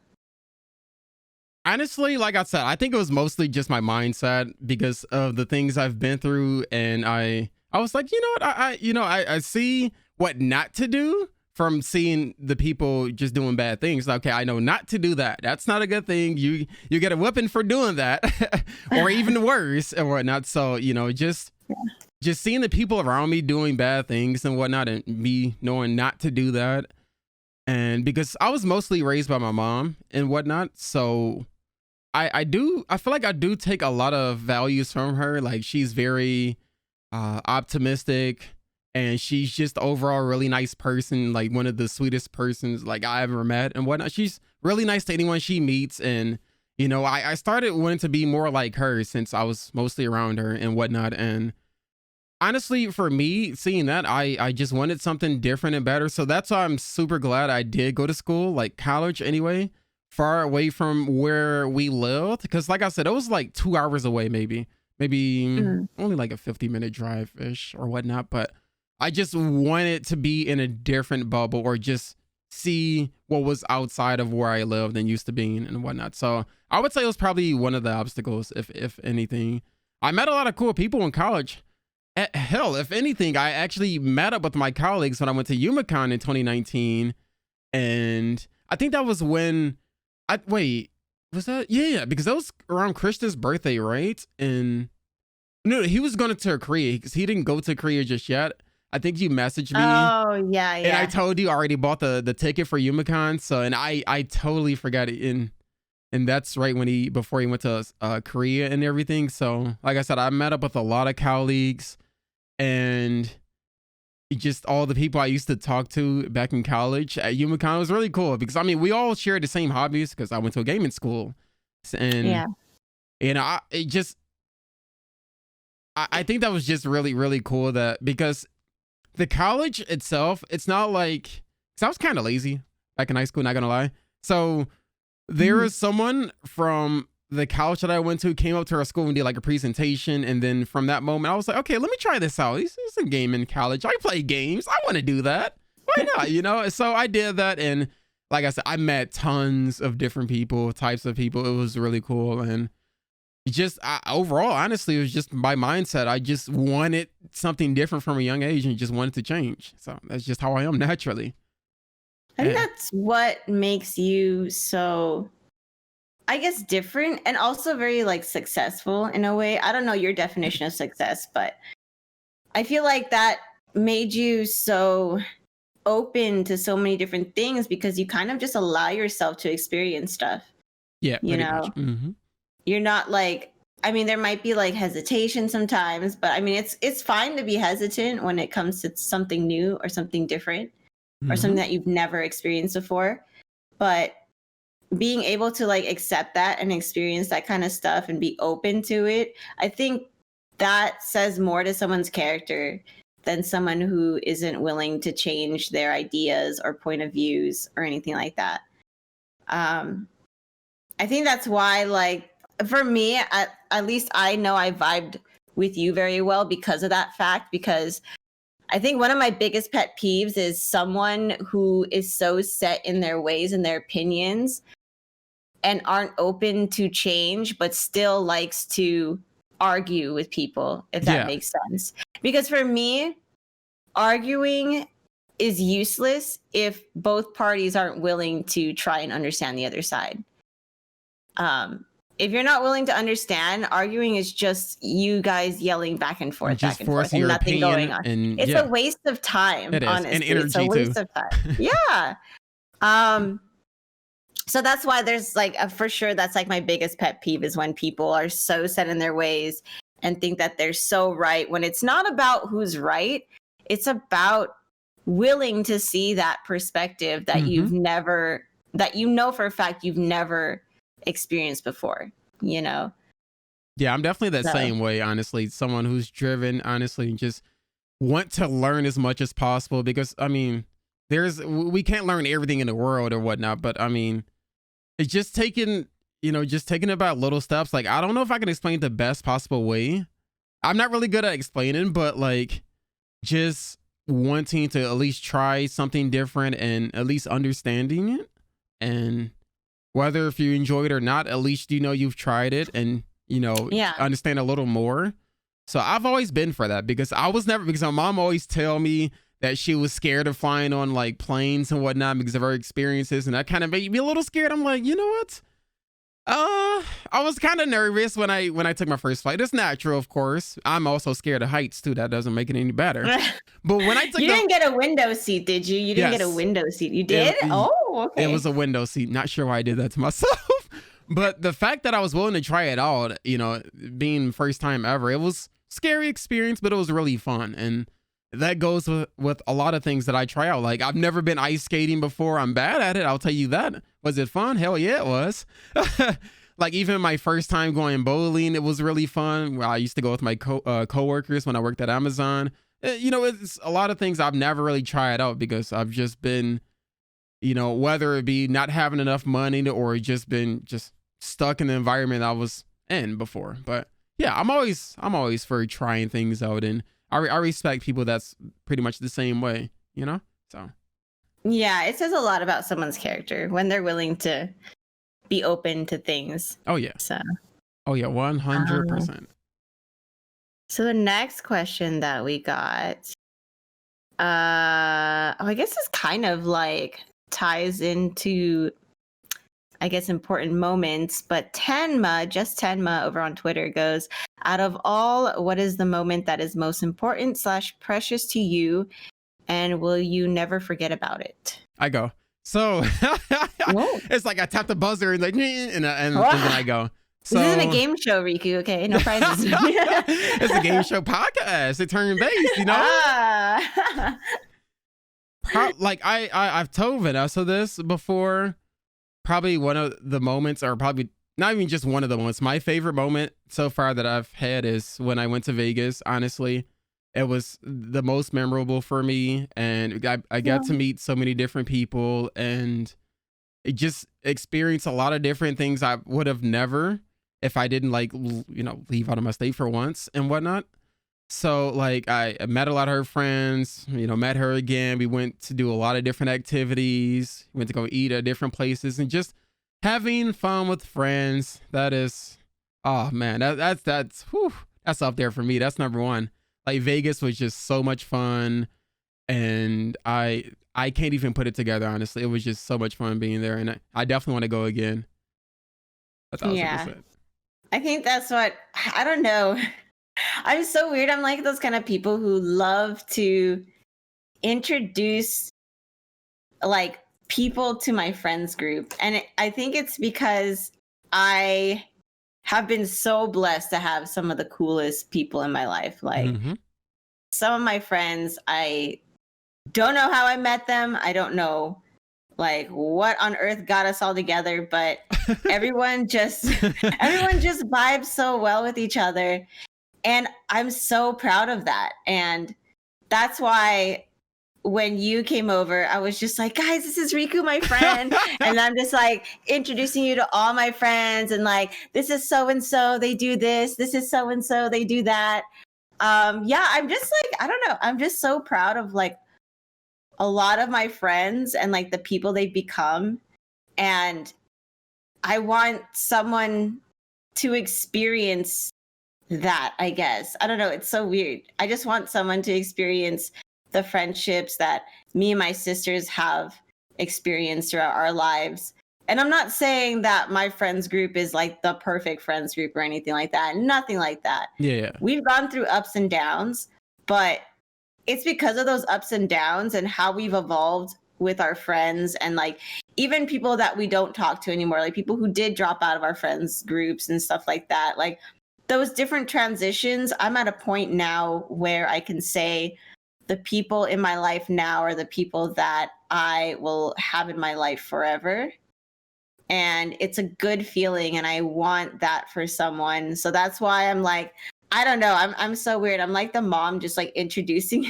Honestly, like I said, I think it was mostly just my mindset because of the things I've been through, and I was like, you know what, I see what not to do from seeing the people just doing bad things. Okay, I know not to do that. That's not a good thing. You get a whipping for doing that, or even worse and whatnot. So, you know, just seeing the people around me doing bad things and whatnot, and me knowing not to do that. And because I was mostly raised by my mom and whatnot, so I feel like I do take a lot of values from her. Like, she's very optimistic, and she's just overall a really nice person, like one of the sweetest persons like I ever met and whatnot. She's really nice to anyone she meets. And, you know, I started wanting to be more like her since I was mostly around her and whatnot. And honestly, for me, seeing that, I just wanted something different and better. So that's why I'm super glad I did go to school, like college anyway, far away from where we lived. Because like I said, it was like 2 hours away, maybe only like a 50-minute drive ish or whatnot. But I just wanted to be in a different bubble, or just see what was outside of where I lived and used to being and whatnot. So I would say it was probably one of the obstacles, if anything. I met a lot of cool people in college. Hell, if anything, I actually met up with my colleagues when I went to UMaCon in 2019. And I think that was when was that? Yeah, because that was around Krista's birthday, right? And no, he was going to Korea because he didn't go to Korea just yet. I think you messaged me. Oh, yeah. And I told you I already bought the ticket for UMaCon. So, and I totally forgot it. And that's right before he went to Korea and everything. So, like I said, I met up with a lot of colleagues, and just all the people I used to talk to back in college at UMaCon. Was really cool because, I mean, we all shared the same hobbies because I went to a gaming school. And I think that was just really, really cool, that because the college itself, it's not like, because I was kind of lazy back in high school, not gonna lie. So there was someone from the college that I went to came up to our school and did like a presentation. And then from that moment, I was like, okay, let me try this out. It's a game in college. I play games. I want to do that. Why not? You know? So I did that. And like I said, I met tons of different people, types of people. It was really cool. And just overall, honestly, it was just my mindset. I just wanted something different from a young age and just wanted to change. So that's just how I am naturally. I think that's what makes you so, I guess, different, and also very like successful in a way. I don't know your definition of success, but I feel like that made you so open to so many different things because you kind of just allow yourself to experience stuff. Yeah, you know. Mm-hmm. You're not like, I mean, there might be like hesitation sometimes, but I mean, it's fine to be hesitant when it comes to something new or something different or something that you've never experienced before. But being able to like accept that and experience that kind of stuff and be open to it, I think that says more to someone's character than someone who isn't willing to change their ideas or point of views or anything like that. I think that's why, like, for me, at least I know I vibed with you very well because of that fact, because I think one of my biggest pet peeves is someone who is so set in their ways and their opinions and aren't open to change, but still likes to argue with people, if that makes sense. Because for me, arguing is useless if both parties aren't willing to try and understand the other side. If you're not willing to understand, arguing is just you guys yelling back and forth, and nothing going on. And it's a waste of time, honestly. And energy, it's a waste of time. Yeah. So that's why there's like, for sure, that's like my biggest pet peeve is when people are so set in their ways and think that they're so right, when it's not about who's right. It's about willing to see that perspective that you've never, that you know for a fact you've never experienced before, you know? Yeah, I'm definitely that same way, honestly. Someone who's driven, honestly, just want to learn as much as possible, because I mean, we can't learn everything in the world or whatnot, but I mean, it's just taking about little steps. Like, I don't know if I can explain the best possible way. I'm not really good at explaining, but like, just wanting to at least try something different and at least understanding it, and whether if you enjoy it or not, at least you know you've tried it and understand a little more. So I've always been for that, because my mom always tell me that she was scared of flying on like planes and whatnot because of her experiences, and that kind of made me a little scared. I'm like, you know what? I was kind of nervous when I took my first flight. It's natural, of course. I'm also scared of heights too. That doesn't make it any better. But when I took you didn't get a window seat, did you? You didn't get a window seat. You did? Okay. It was a window seat. Not sure why I did that to myself. But the fact that I was willing to try it out, you know, being first time ever, it was scary experience, but it was really fun. And that goes with a lot of things that I try out. Like, I've never been ice skating before. I'm bad at it. I'll tell you that. Was it fun? Hell yeah, it was. Like, even my first time going bowling, it was really fun. I used to go with my coworkers when I worked at Amazon. You know, it's a lot of things I've never really tried out because I've just been, you know, whether it be not having enough money or just been stuck in the environment I was in before. But yeah, I'm always for trying things out, and I respect people that's pretty much the same way, you know? So yeah, it says a lot about someone's character when they're willing to be open to things. Oh yeah. So 100%. So the next question that we got, I guess it's kind of like ties into, I guess, important moments, but Tenma over on Twitter goes, out of all, what is the moment that is most important / precious to you, and will you never forget about it? I go. So it's like I tap the buzzer and like, and then I go. So, this isn't a game show, Riku. Okay, no prizes. It's a game show podcast. It's turn-based, you know. Like I've told Vanessa this before. Probably one of the moments, or probably not even just one of the moments. My favorite moment so far that I've had is when I went to Vegas. Honestly, it was the most memorable for me, and I got to meet so many different people, and it just experienced a lot of different things I would have never if I didn't leave out of my state for once and whatnot. So like I met a lot of her friends, met her again. We went to do a lot of different activities, went to go eat at different places, and just having fun with friends. That is, oh man, that's up there for me. That's number one. Like Vegas was just so much fun, and I can't even put it together, honestly. It was just so much fun being there, and I definitely want to go again. 1,000%. Yeah. I think that's what, I don't know. I'm so weird. I'm like those kind of people who love to introduce like people to my friends group. And I think it's because I have been so blessed to have some of the coolest people in my life. Like some of my friends, I don't know how I met them. I don't know like what on earth got us all together, but everyone just vibes so well with each other. And I'm so proud of that. And that's why when you came over, I was just like, guys, this is Riku, my friend. And I'm just like introducing you to all my friends. And like, this is so-and-so, they do this. This is so-and-so, they do that. Yeah, I'm just like, I don't know. I'm just so proud of like a lot of my friends and like the people they've become. And I want someone to experience that, I guess. I don't know. It's so weird. I just want someone to experience the friendships that me and my sisters have experienced throughout our lives. And I'm not saying that my friends group is like the perfect friends group or anything like that. Nothing like that. Yeah. We've gone through ups and downs, but it's because of those ups and downs and how we've evolved with our friends, and like even people that we don't talk to anymore, like people who did drop out of our friends groups and stuff like that. Like those different transitions, I'm at a point now where I can say the people in my life now are the people that I will have in my life forever. And it's a good feeling, and I want that for someone. So that's why I'm like, I don't know. I'm so weird. I'm like the mom just like introducing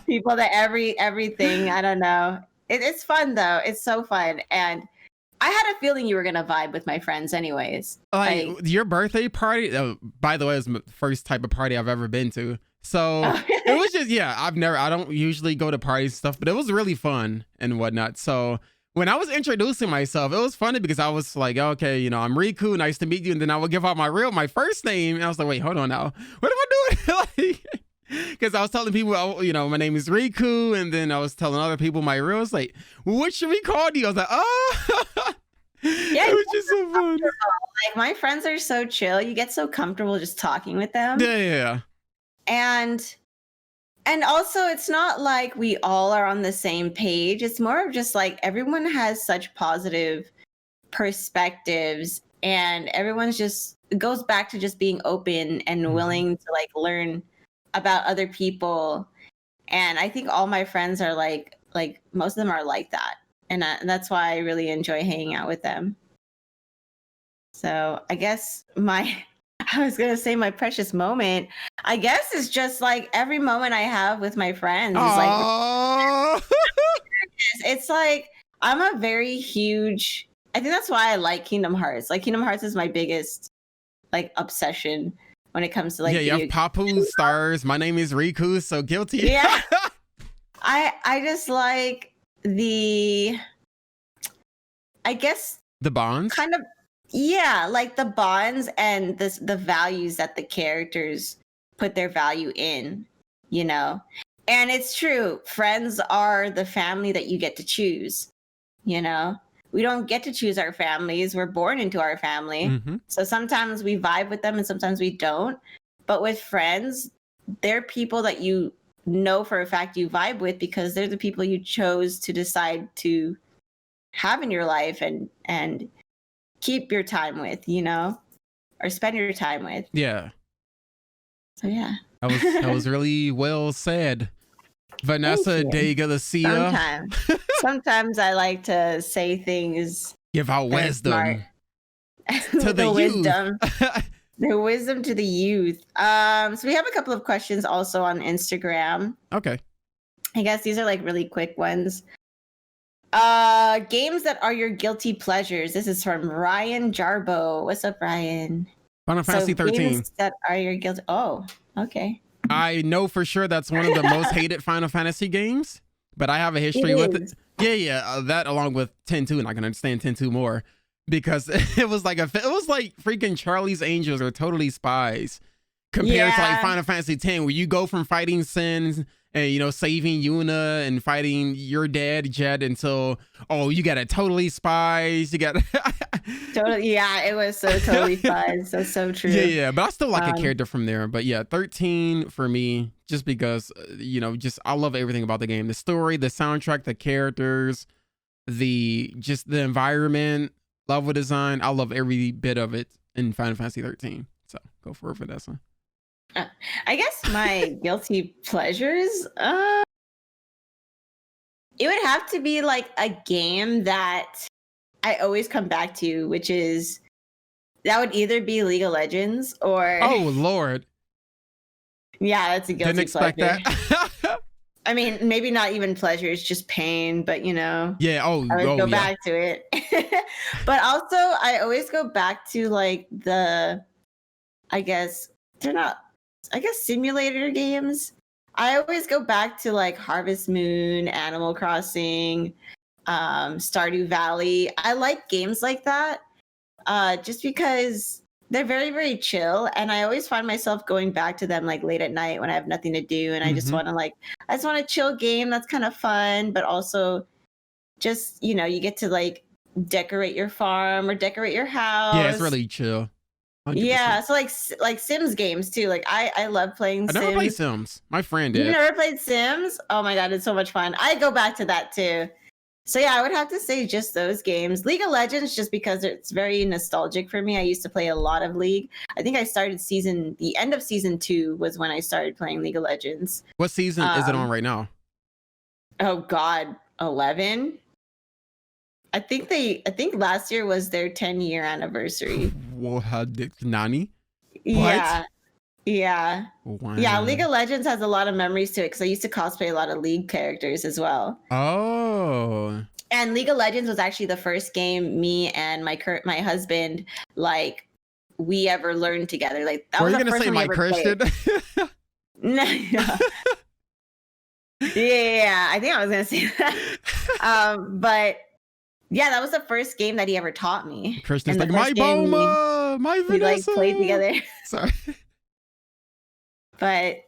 people to everything. I don't know. It's fun though. It's so fun. And I had a feeling you were going to vibe with my friends anyways. Like your birthday party, by the way, is the first type of party I've ever been to. So it was just, I don't usually go to parties and stuff, but it was really fun and whatnot. So when I was introducing myself, it was funny because I was like, okay, I'm Riku, nice to meet you. And then I would give out my first name. And I was like, wait, hold on now. What am I doing? Because I was telling people, oh, you know, my name is Riku, and then I was telling other people my real. It's like, what should we call you? I was like, oh, Yeah, it was just so fun. Like my friends are so chill. You get so comfortable just talking with them. Yeah. And also, it's not like we all are on the same page. It's more of just like everyone has such positive perspectives, and everyone's just, it goes back to just being open and willing to like learn about other people. And I think all my friends are like most of them are like that, and that's why I really enjoy hanging out with them. So I guess I was gonna say my precious moment, I guess, is just like every moment I have with my friends. Is like it's like I'm a very huge. I think that's why I like Kingdom Hearts. Like Kingdom Hearts is my biggest like obsession when it comes to like. Yeah, you have Papu stars. My name is Riku, so guilty. Yeah, I just like I guess the bonds. Kind of. Yeah, like the bonds and the values that the characters put their value in, you know? And it's true. Friends are the family that you get to choose, you know? We don't get to choose our families. We're born into our family. So sometimes we vibe with them and sometimes we don't. But with friends, they're people that you know for a fact you vibe with because they're the people you chose to decide to have in your life and keep your time with, you know, or spend your time with. Yeah. So yeah. That was really well said. Vanessa de Galicia. Sometimes I like to say things. Give out wisdom to the wisdom. The wisdom to the youth. So we have a couple of questions also on Instagram. Okay. I guess these are like really quick ones. Games that are your guilty pleasures. This is from Ryan Jarbo. What's up, Ryan? Final Fantasy 13. Games that are your guilty. Oh, okay. I know for sure that's one of the most hated Final Fantasy games, but I have a history with it. Yeah, that along with 10-2, and I can understand 10-2 more because it was like freaking Charlie's Angels or Totally Spies compared to like Final Fantasy X, where you go from fighting Sin and, you know, saving Yuna and fighting your dad, Jed, until, oh, you got a Totally Spies. You got totally. Yeah, it was so Totally Spies. That's so true. Yeah. But I still like a character from there. But yeah, 13 for me, just because, you know, just I love everything about the game. The story, the soundtrack, the characters, the environment, level design. I love every bit of it in Final Fantasy 13. So go for it, Vanessa. I guess my guilty pleasures, it would have to be like a game that I always come back to, which is, that would either be League of Legends or... Oh, Lord. Yeah, that's a guilty pleasure. Didn't expect that. I mean, maybe not even pleasure, it's just pain, but you know. Yeah, I would go back to it. But also, I always go back to like simulator games. I always go back to like Harvest Moon, Animal Crossing, Stardew Valley. I like games like that just because they're very, very chill. And I always find myself going back to them like late at night when I have nothing to do. And I just want to chill game that's kind of fun, but also just, you know, you get to like decorate your farm or decorate your house. Yeah, it's really chill. 100%. Yeah, so like Sims games too. Like I love playing Sims. I never played Sims. My friend did. You never played Sims? Oh my god, it's so much fun. I go back to that too. So yeah, I would have to say just those games. League of Legends, just because it's very nostalgic for me. I used to play a lot of League. I think I started the end of season 2 was when I started playing League of Legends. What season is it on right now? Oh god, 11. I think last year was their 10-year anniversary. Nani? Yeah. Yeah. Wow. Yeah, League of Legends has a lot of memories to it because I used to cosplay a lot of League characters as well. Oh. And League of Legends was actually the first game me and my husband, like, we ever learned together. Like, that was the first one we ever played. No. Yeah, I think I was gonna say that. But yeah, that was the first game that he ever taught me. Christian's like, my Boma, my Vanessa. We like played together. Sorry. But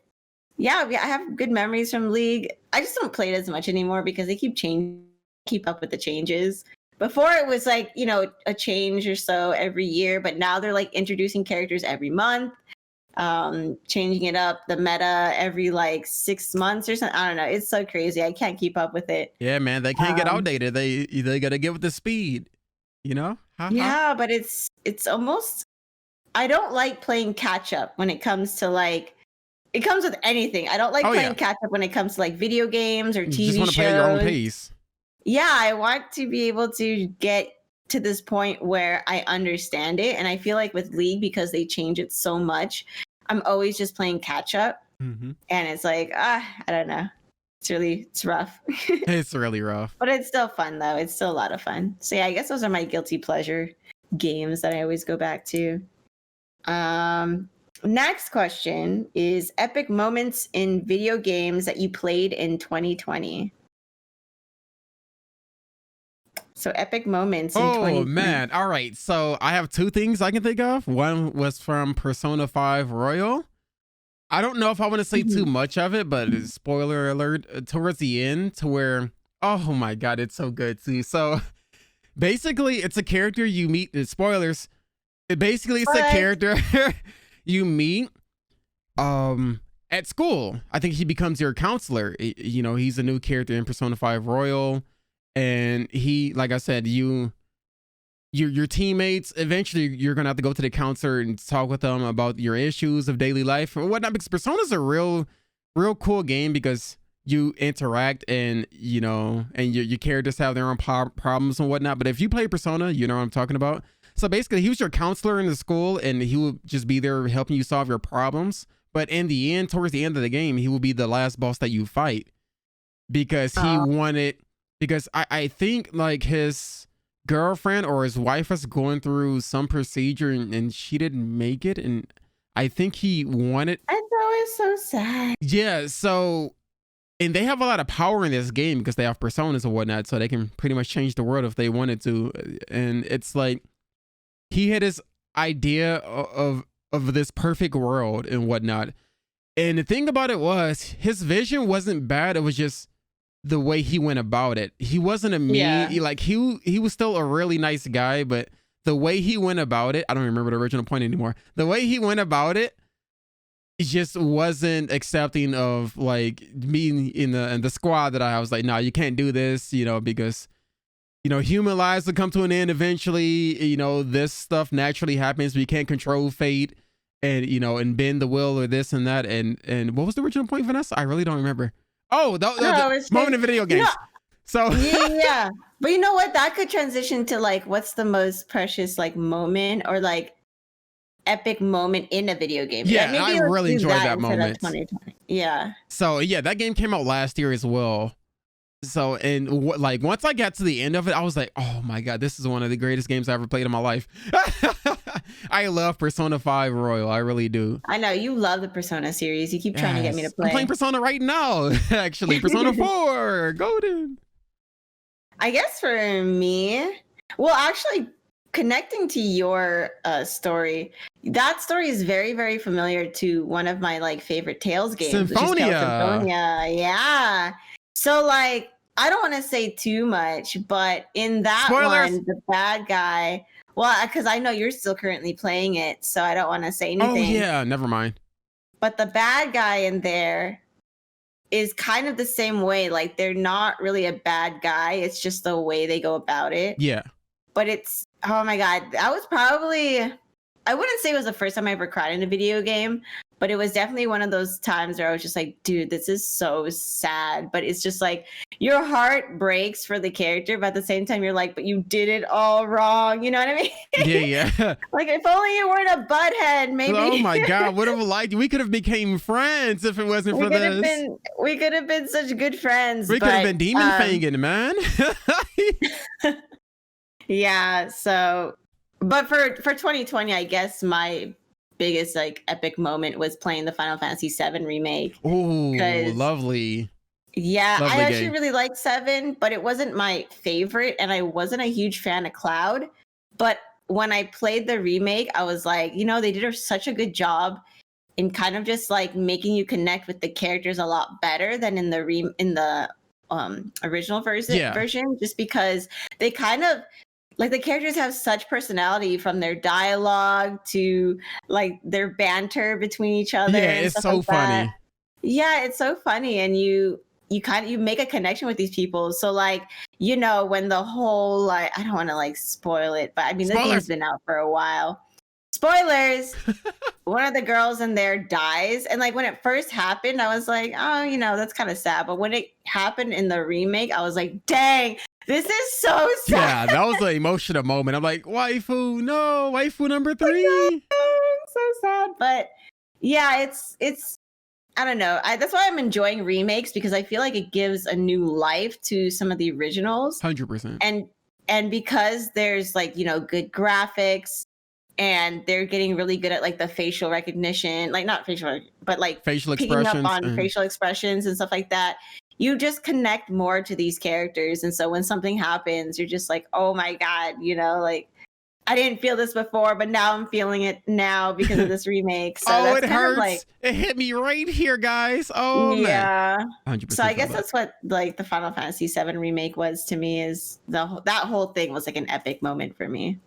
Yeah, I have good memories from League. I just don't play it as much anymore because they keep keep up with the changes. Before it was like, a change or so every year, but now they're like introducing characters every month, changing it up, the meta every like 6 months or something. I don't know. It's so crazy. I can't keep up with it. Yeah, man, they can't get outdated. They gotta get with the speed, you know? Yeah, but it's almost, I don't like playing catch up when it comes to like, it comes with anything. I don't like playing catch up when it comes to like video games or You TV just want shows. to play at your own pace. Yeah, I want to be able to get to this point where I understand it. And I feel like with League, because they change it so much, I'm always just playing catch up. Mm-hmm. And it's like, I don't know. It's rough. It's really rough. But it's still fun, though. It's still a lot of fun. So yeah, I guess those are my guilty pleasure games that I always go back to. Next question is epic moments in video games that you played in 2020. So epic moments in 2020. Oh, man. All right. So I have two things I can think of. One was from Persona 5 Royal. I don't know if I want to say too much of it, but spoiler alert, towards the end to where, oh my God, it's so good too. So basically it's a character you meet, spoilers. It's a character you meet at school. I think he becomes your counselor. He's a new character in Persona 5 Royal. And he, like I said, your teammates, eventually you're going to have to go to the counselor and talk with them about your issues of daily life or whatnot. Because Persona's a real cool game because you interact and, and your characters have their own problems and whatnot. But if you play Persona, you know what I'm talking about. So basically, he was your counselor in the school and he will just be there helping you solve your problems. But in the end, towards the end of the game, he will be the last boss that you fight because he wanted... Because I think like his girlfriend or his wife was going through some procedure and she didn't make it. And I think he wanted... I know, it's so sad. Yeah, so... And they have a lot of power in this game because they have personas and whatnot. So they can pretty much change the world if they wanted to. And it's like... He had his idea of this perfect world and whatnot. And the thing about it was, his vision wasn't bad. It was just... the way he went about it. He wasn't a mean, like he was still a really nice guy, but the way he went about it, I don't remember the original point anymore. The way he went about it, just wasn't accepting of like me in the squad that I was like, no, you can't do this, because human lives will come to an end eventually. This stuff naturally happens. We can't control fate and and bend the will or this and that. And what was the original point, Vanessa? I really don't remember. Oh, the moment in video games. So yeah, but you know what? That could transition to like, what's the most precious like moment or like epic moment in a video game? Yeah, maybe I really enjoyed that moment. 2020. Yeah. So yeah, that game came out last year as well. So and like once I got to the end of it, I was like, oh my God, this is one of the greatest games I ever played in my life. I love Persona 5 Royal. I really do. I know you love the Persona series. You keep trying to get me to play. I'm playing Persona right now, actually. Persona 4 Golden. I guess for me, well, actually, connecting to your story, that story is very, very familiar to one of my like favorite Tales games, Symphonia. Which is Tales Symphonia. Yeah. So like, I don't want to say too much, but in that one, the bad guy. Well, because I know you're still currently playing it, so I don't want to say anything. Oh yeah, never mind. But the bad guy in there is kind of the same way. Like they're not really a bad guy. It's just the way they go about it. Yeah. But it's, oh my God, that was probably, I wouldn't say it was the first time I ever cried in a video game, but it was definitely one of those times where I was just like, dude, this is so sad. But it's just like, your heart breaks for the character, but at the same time, you're like, but you did it all wrong. You know what I mean? Yeah. Like, if only you weren't a butthead, maybe. Oh my God, would have liked, we could have became friends if it wasn't for this. We could have been such good friends. We could have been demon fanging, man. Yeah, so, but for 2020, I guess my biggest like epic moment was playing the Final Fantasy VII remake. Oh, lovely. Yeah, lovely I actually really liked 7, but it wasn't my favorite, and I wasn't a huge fan of Cloud. But when I played the remake, I was like, they did such a good job in kind of just like making you connect with the characters a lot better than in the original version, just because they kind of like the characters have such personality, from their dialogue to like their banter between each other. Yeah, and it's stuff so like funny. that. Yeah, it's so funny, and you make a connection with these people. So like, when the whole, like, I don't want to like spoil it, but I mean, the game's been out for a while. Spoilers. One of the girls in there dies, and like when it first happened, I was like, oh, that's kind of sad. But when it happened in the remake, I was like, dang, this is so sad. Yeah, that was an emotional moment. I'm like, waifu, no, waifu number 3. So sad. But yeah, it's I don't know. That's why I'm enjoying remakes, because I feel like it gives a new life to some of the originals. 100%. And because there's like, good graphics, and they're getting really good at like the facial recognition, like not facial, but like facial picking expressions up on facial expressions and stuff like that. You just connect more to these characters. And so when something happens, you're just like, oh my God, like, I didn't feel this before, but now I'm feeling it now because of this remake. So it hurts. It hit me right here, guys. Oh, yeah. Man. 100%. So I guess that's what like the Final Fantasy VII remake was to me, is that whole thing was like an epic moment for me.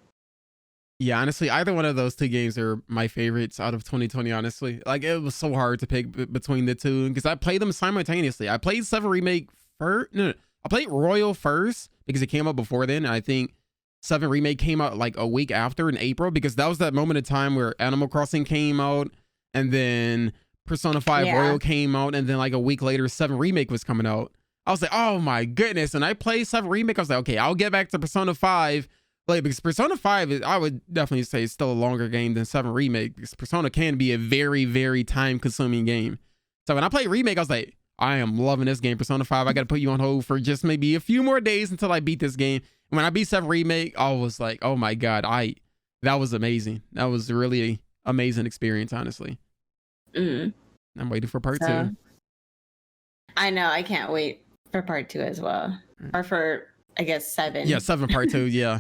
Yeah, honestly, either one of those 2 games are my favorites out of 2020, honestly. Like, it was so hard to pick between the 2 because I played them simultaneously. I played 7 Remake first. No, I played Royal first because it came out before then. And I think 7 Remake came out like a week after, in April, because that was that moment of time where Animal Crossing came out, and then Persona 5 Royal came out, and then like a week later, 7 Remake was coming out. I was like, oh my goodness. And I played 7 Remake. I was like, okay, I'll get back to Persona 5. Like, because Persona 5 I would definitely say, is still a longer game than 7 Remake, because Persona can be a very, very time-consuming game. So when I played Remake, I was like, I am loving this game. Persona 5, I got to put you on hold for just maybe a few more days until I beat this game. And when I beat 7 Remake, I was like, oh my God, that was amazing. That was really an amazing experience, honestly. I'm waiting for part 2. I know, I can't wait for part 2 as well. Or for, I guess, 7. Yeah, 7 part 2, yeah.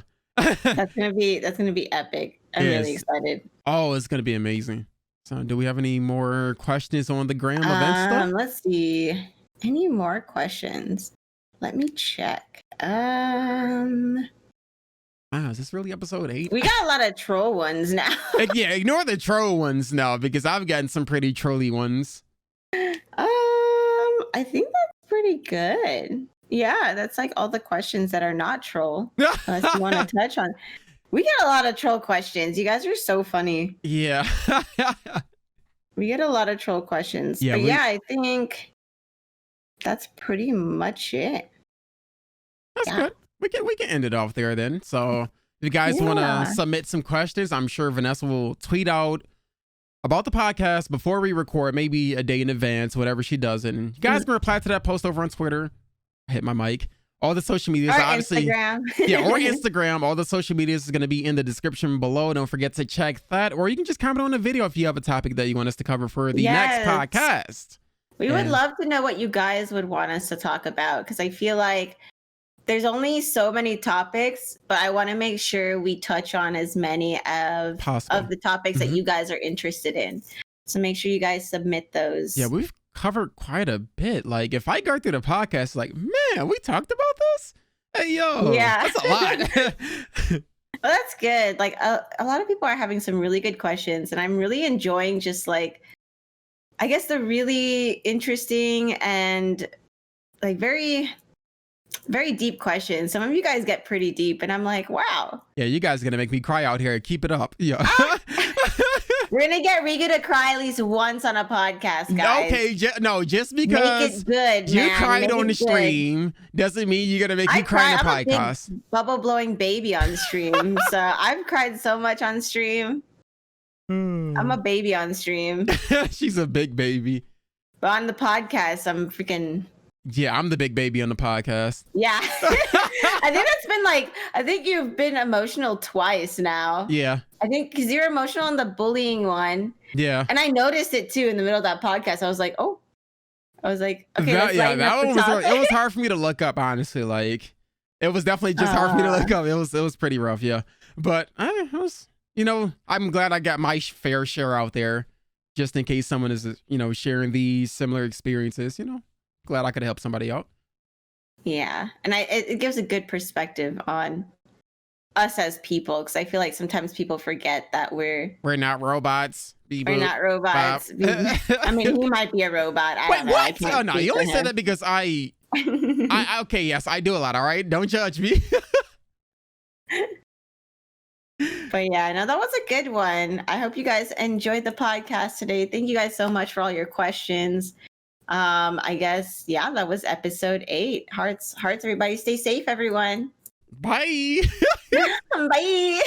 That's gonna be epic. I'm really excited. Oh, it's gonna be amazing. So, do we have any more questions on the Graham event stuff? Let's see. Any more questions? Let me check. Is this really episode 8? We got a lot of troll ones now. Yeah, ignore the troll ones now, because I've gotten some pretty trolly ones. I think that's pretty good. Yeah, that's like all the questions that are not troll. Unless you want to touch on. We get a lot of troll questions. You guys are so funny. Yeah. We get a lot of troll questions. Yeah, but I think that's pretty much it. That's good. We can end it off there then. So if you guys want to submit some questions, I'm sure Vanessa will tweet out about the podcast before we record, maybe a day in advance, whatever she does. And you guys can reply to that post over on Twitter. Hit my mic. All the social medias, or obviously. Instagram. Yeah, or Instagram. All the social medias is going to be in the description below. Don't forget to check that. Or you can just comment on the video if you have a topic that you want us to cover for the next podcast. We would love to know what you guys would want us to talk about, because I feel like there's only so many topics, but I want to make sure we touch on as many of the topics that you guys are interested in. So make sure you guys submit those. Yeah, we've covered quite a bit. Like, if I go through the podcast, like, man, we talked about this? Hey, yo, that's a lot. Well, that's good. Like, a lot of people are having some really good questions, and I'm really enjoying just like, I guess, the really interesting and like very, very deep questions. Some of you guys get pretty deep, and I'm like, wow. Yeah, you guys are going to make me cry out here. Keep it up. Yeah. We're going to get Riga to cry at least once on a podcast, guys. Okay, just because make it good, you cried on the stream doesn't mean you're going to make me cry on a podcast. Bubble-blowing baby on stream. So I've cried so much on stream. I'm a baby on stream. She's a big baby. But on the podcast, I'm freaking... Yeah, I'm the big baby on the podcast. Yeah. I think you've been emotional twice now. Yeah. I think because you're emotional on the bullying one. Yeah. And I noticed it too in the middle of that podcast. I was like, okay. That one was it was hard for me to look up, honestly. Like, it was definitely just hard for me to look up. It was pretty rough, yeah. But it was, I'm glad I got my fair share out there. just in case someone is, sharing these similar experiences. Glad I could help somebody out. Yeah, and it gives a good perspective on us as people, because I feel like sometimes people forget that we're not robots. We're not robots. I mean, he might be a robot. I don't know. What? Oh no, you only said that because I okay, yes, I do a lot. All right, don't judge me. But yeah, no, that was a good one. I hope you guys enjoyed the podcast today. Thank you guys so much for all your questions. I guess, yeah, that was episode 8. Hearts, everybody. Stay safe, everyone. Bye. Bye.